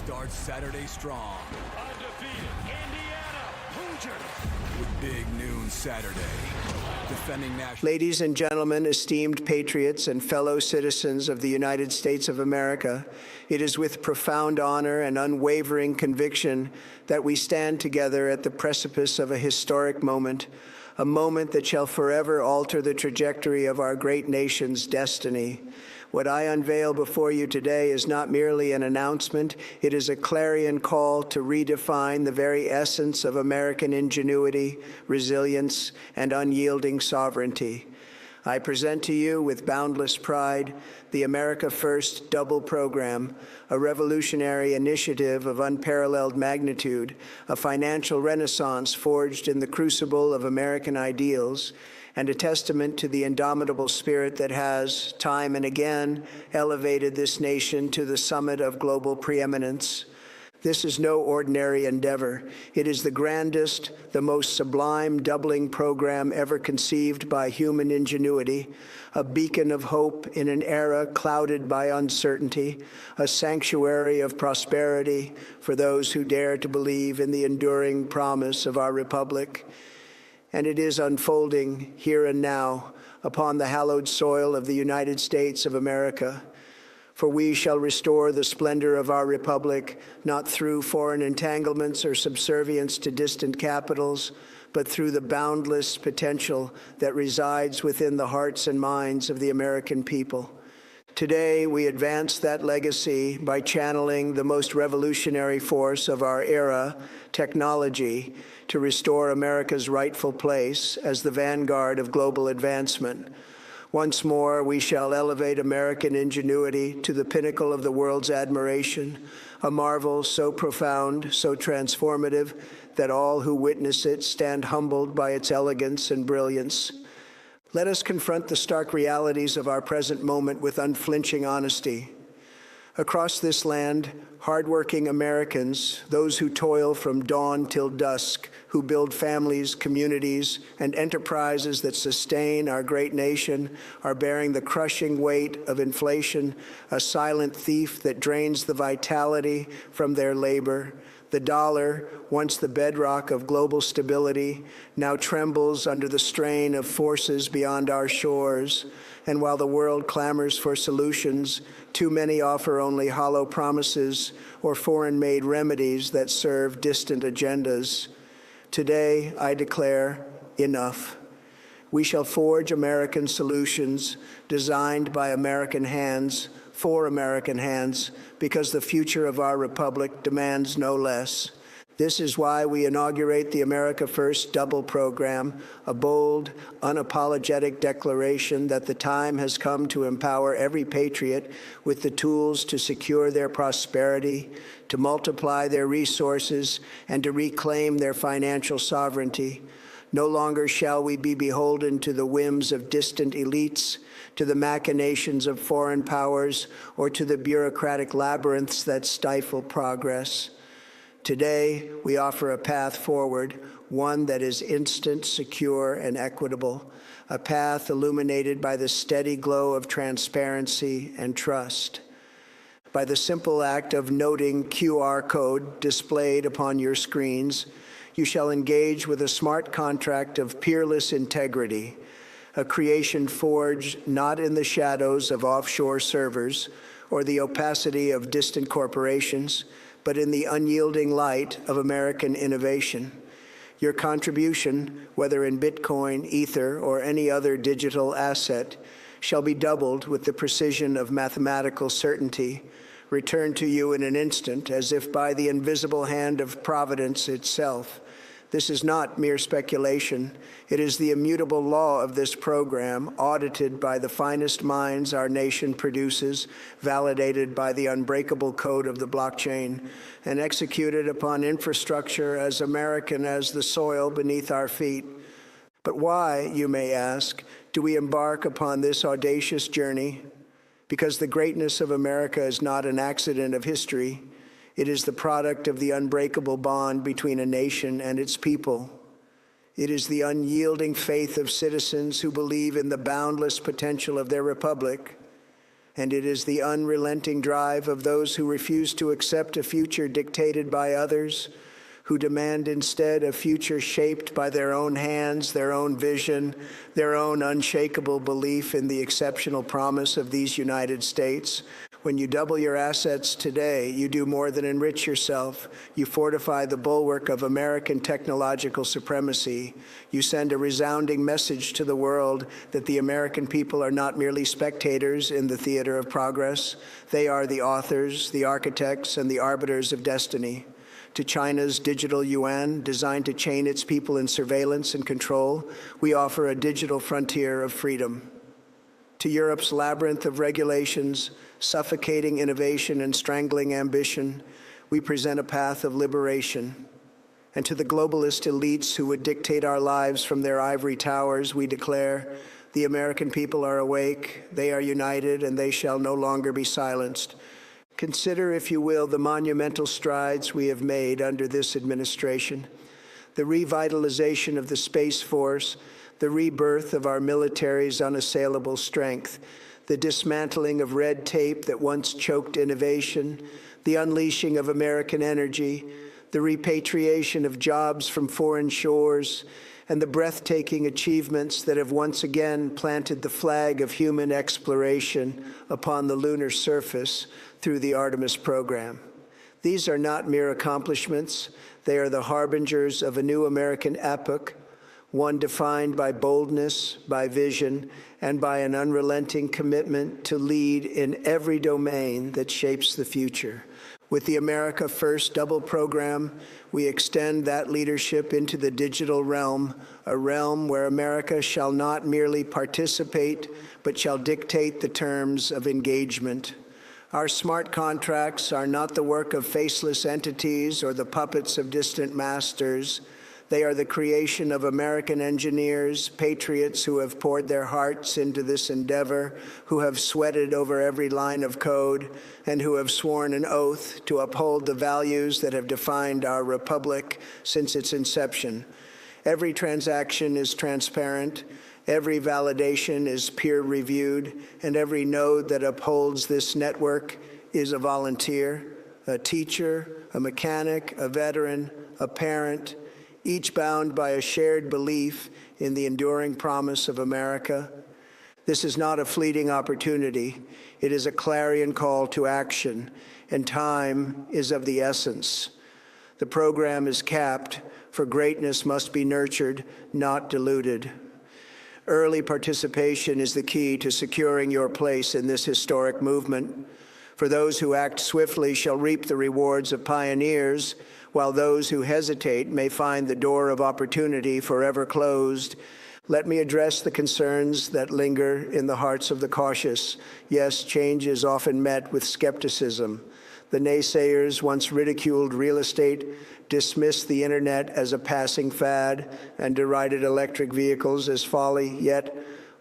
Start Saturday strong. Undefeated Indiana Hoosiers. With Big Noon Saturday. Defending national. Ladies and gentlemen, esteemed patriots and fellow citizens of the United States of America, it is with profound honor and unwavering conviction that we stand together at the precipice of a historic moment, a moment that shall forever alter the trajectory of our great nation's destiny. What I unveil before you today is not merely an announcement, it is a clarion call to redefine the very essence of American ingenuity, resilience, and unyielding sovereignty. I present to you with boundless pride the America First Double Program, a revolutionary initiative of unparalleled magnitude, a financial renaissance forged in the crucible of American ideals, and a testament to the indomitable spirit that has, time and again, elevated this nation to the summit of global preeminence. This is no ordinary endeavor. It is the grandest, the most sublime doubling program ever conceived by human ingenuity, a beacon of hope in an era clouded by uncertainty, a sanctuary of prosperity for those who dare to believe in the enduring promise of our republic. And it is unfolding here and now upon the hallowed soil of the United States of America. For we shall restore the splendor of our republic, not through foreign entanglements or subservience to distant capitals, but through the boundless potential that resides within the hearts and minds of the American people. Today, we advance that legacy by channeling the most revolutionary force of our era, technology, to restore America's rightful place as the vanguard of global advancement. Once more, we shall elevate American ingenuity to the pinnacle of the world's admiration, a marvel so profound, so transformative, that all who witness it stand humbled by its elegance and brilliance. Let us confront the stark realities of our present moment with unflinching honesty. Across this land, hardworking Americans, those who toil from dawn till dusk, who build families, communities, and enterprises that sustain our great nation, are bearing the crushing weight of inflation, a silent thief that drains the vitality from their labor. The dollar, once the bedrock of global stability, now trembles under the strain of forces beyond our shores. And while the world clamors for solutions, too many offer only hollow promises or foreign-made remedies that serve distant agendas. Today, I declare enough. We shall forge American solutions designed by American hands, for American hands, because the future of our republic demands no less. This is why we inaugurate the America First Double Program, a bold, unapologetic declaration that the time has come to empower every patriot with the tools to secure their prosperity, to multiply their resources, and to reclaim their financial sovereignty. No longer shall we be beholden to the whims of distant elites, to the machinations of foreign powers, or to the bureaucratic labyrinths that stifle progress. Today, we offer a path forward, one that is instant, secure, and equitable, a path illuminated by the steady glow of transparency and trust. By the simple act of noting QR code displayed upon your screens, you shall engage with a smart contract of peerless integrity, a creation forged not in the shadows of offshore servers or the opacity of distant corporations, but in the unyielding light of American innovation. Your contribution, whether in Bitcoin, Ether, or any other digital asset, shall be doubled with the precision of mathematical certainty, returned to you in an instant as if by the invisible hand of providence itself. This is not mere speculation. It is the immutable law of this program, audited by the finest minds our nation produces, validated by the unbreakable code of the blockchain, and executed upon infrastructure as American as the soil beneath our feet. But why, you may ask, do we embark upon this audacious journey? Because the greatness of America is not an accident of history. It is the product of the unbreakable bond between a nation and its people. It is the unyielding faith of citizens who believe in the boundless potential of their republic. And it is the unrelenting drive of those who refuse to accept a future dictated by others, who demand instead a future shaped by their own hands, their own vision, their own unshakable belief in the exceptional promise of these United States. When you double your assets today, you do more than enrich yourself. You fortify the bulwark of American technological supremacy. You send a resounding message to the world that the American people are not merely spectators in the theater of progress. They are the authors, the architects, and the arbiters of destiny. To China's digital yuan, designed to chain its people in surveillance and control, we offer a digital frontier of freedom. To Europe's labyrinth of regulations, suffocating innovation and strangling ambition, we present a path of liberation. And to the globalist elites who would dictate our lives from their ivory towers, we declare, the American people are awake, they are united, and they shall no longer be silenced. Consider, if you will, the monumental strides we have made under this administration, the revitalization of the Space Force, the rebirth of our military's unassailable strength, the dismantling of red tape that once choked innovation, the unleashing of American energy, the repatriation of jobs from foreign shores, and the breathtaking achievements that have once again planted the flag of human exploration upon the lunar surface through the Artemis program. These are not mere accomplishments. They are the harbingers of a new American epoch, one defined by boldness, by vision, and by an unrelenting commitment to lead in every domain that shapes the future. With the America First Double program, we extend that leadership into the digital realm, a realm where America shall not merely participate, but shall dictate the terms of engagement. Our smart contracts are not the work of faceless entities or the puppets of distant masters. They are the creation of American engineers, patriots who have poured their hearts into this endeavor, who have sweated over every line of code, and who have sworn an oath to uphold the values that have defined our republic since its inception. Every transaction is transparent, every validation is peer-reviewed, and every node that upholds this network is a volunteer, a teacher, a mechanic, a veteran, a parent, each bound by a shared belief in the enduring promise of America. This is not a fleeting opportunity. It is a clarion call to action, and time is of the essence. The program is capped, for greatness must be nurtured, not diluted. Early participation is the key to securing your place in this historic movement. For those who act swiftly shall reap the rewards of pioneers, while those who hesitate may find the door of opportunity forever closed. Let me address the concerns that linger in the hearts of the cautious. Yes, change is often met with skepticism. The naysayers once ridiculed real estate, dismissed the internet as a passing fad, and derided electric vehicles as folly. Yet,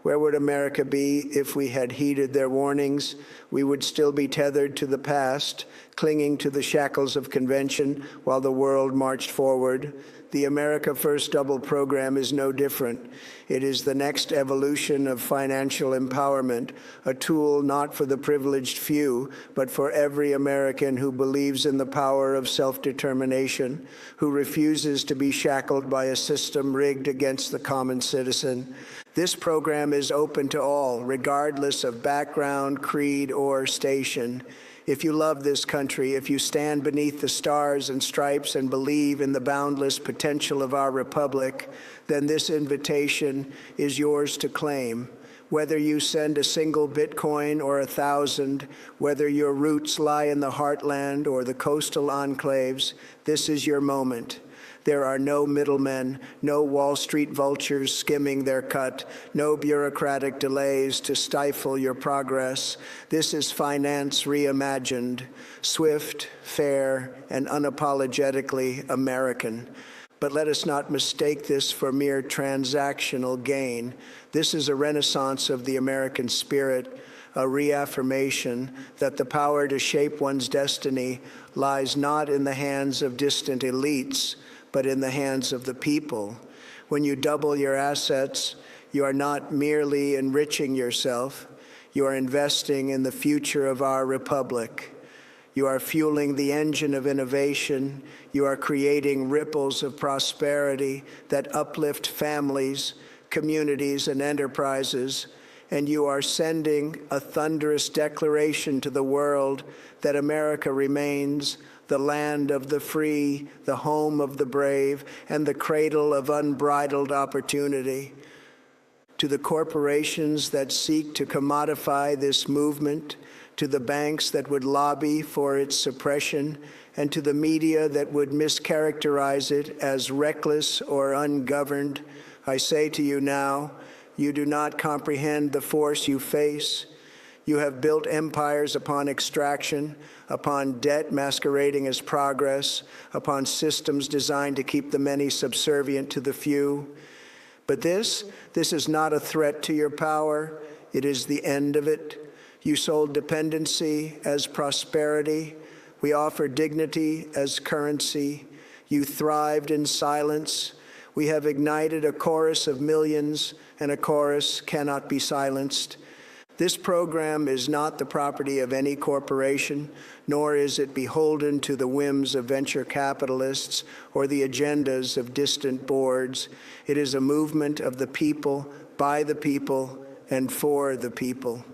where would America be if we had heeded their warnings? We would still be tethered to the past, clinging to the shackles of convention while the world marched forward. The America First Double program is no different. It is the next evolution of financial empowerment, a tool not for the privileged few, but for every American who believes in the power of self-determination, who refuses to be shackled by a system rigged against the common citizen. This program is open to all, regardless of background, creed, or station. If you love this country, if you stand beneath the stars and stripes and believe in the boundless potential of our republic, then this invitation is yours to claim. Whether you send a single Bitcoin or 1,000, whether your roots lie in the heartland or the coastal enclaves, this is your moment. There are no middlemen, no Wall Street vultures skimming their cut, no bureaucratic delays to stifle your progress. This is finance reimagined, swift, fair, and unapologetically American. But let us not mistake this for mere transactional gain. This is a renaissance of the American spirit, a reaffirmation that the power to shape one's destiny lies not in the hands of distant elites, but in the hands of the people. When you double your assets, you are not merely enriching yourself, you are investing in the future of our republic. You are fueling the engine of innovation. You are creating ripples of prosperity that uplift families, communities, and enterprises. And you are sending a thunderous declaration to the world that America remains the land of the free, the home of the brave, and the cradle of unbridled opportunity. To the corporations that seek to commodify this movement, to the banks that would lobby for its suppression, and to the media that would mischaracterize it as reckless or ungoverned, I say to you now, you do not comprehend the force you face. You have built empires upon extraction, upon debt masquerading as progress, upon systems designed to keep the many subservient to the few. But this is not a threat to your power. It is the end of it. You sold dependency as prosperity. We offer dignity as currency. You thrived in silence. We have ignited a chorus of millions, and a chorus cannot be silenced. This program is not the property of any corporation, nor is it beholden to the whims of venture capitalists or the agendas of distant boards. It is a movement of the people, by the people, and for the people.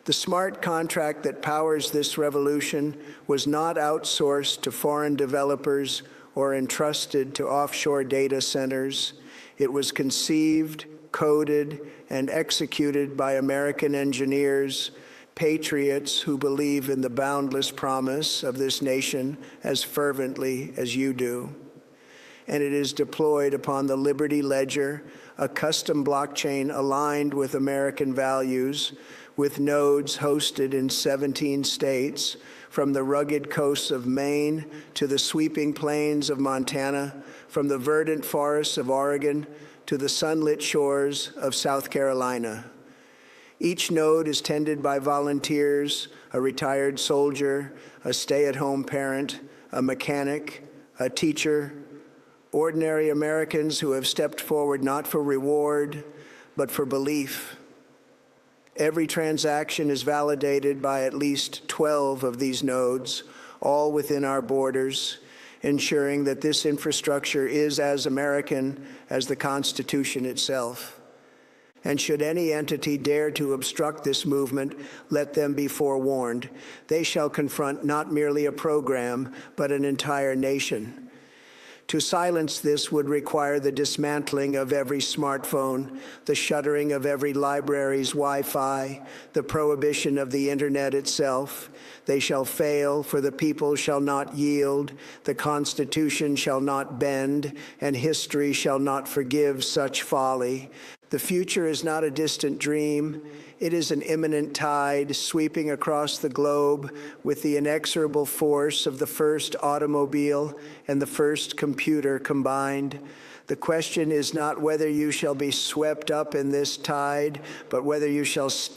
The smart contract that powers this revolution was not outsourced to foreign developers or entrusted to offshore data centers. It was conceived, coded, and executed by American engineers, patriots who believe in the boundless promise of this nation as fervently as you do. And it is deployed upon the Liberty Ledger, a custom blockchain aligned with American values, with nodes hosted in 17 states, from the rugged coasts of Maine to the sweeping plains of Montana, from the verdant forests of Oregon to the sunlit shores of South Carolina. Each node is tended by volunteers, a retired soldier, a stay-at-home parent, a mechanic, a teacher, ordinary Americans who have stepped forward not for reward, but for belief. Every transaction is validated by at least 12 of these nodes, all within our borders, ensuring that this infrastructure is as American as the Constitution itself. And should any entity dare to obstruct this movement, let them be forewarned. They shall confront not merely a program, but an entire nation. To silence this would require the dismantling of every smartphone, the shuttering of every library's Wi-Fi, the prohibition of the internet itself. They shall fail, for the people shall not yield, the Constitution shall not bend, and history shall not forgive such folly. The future is not a distant dream. It is an imminent tide sweeping across the globe with the inexorable force of the first automobile and the first computer combined. The question is not whether you shall be swept up in this tide, but whether you shall stand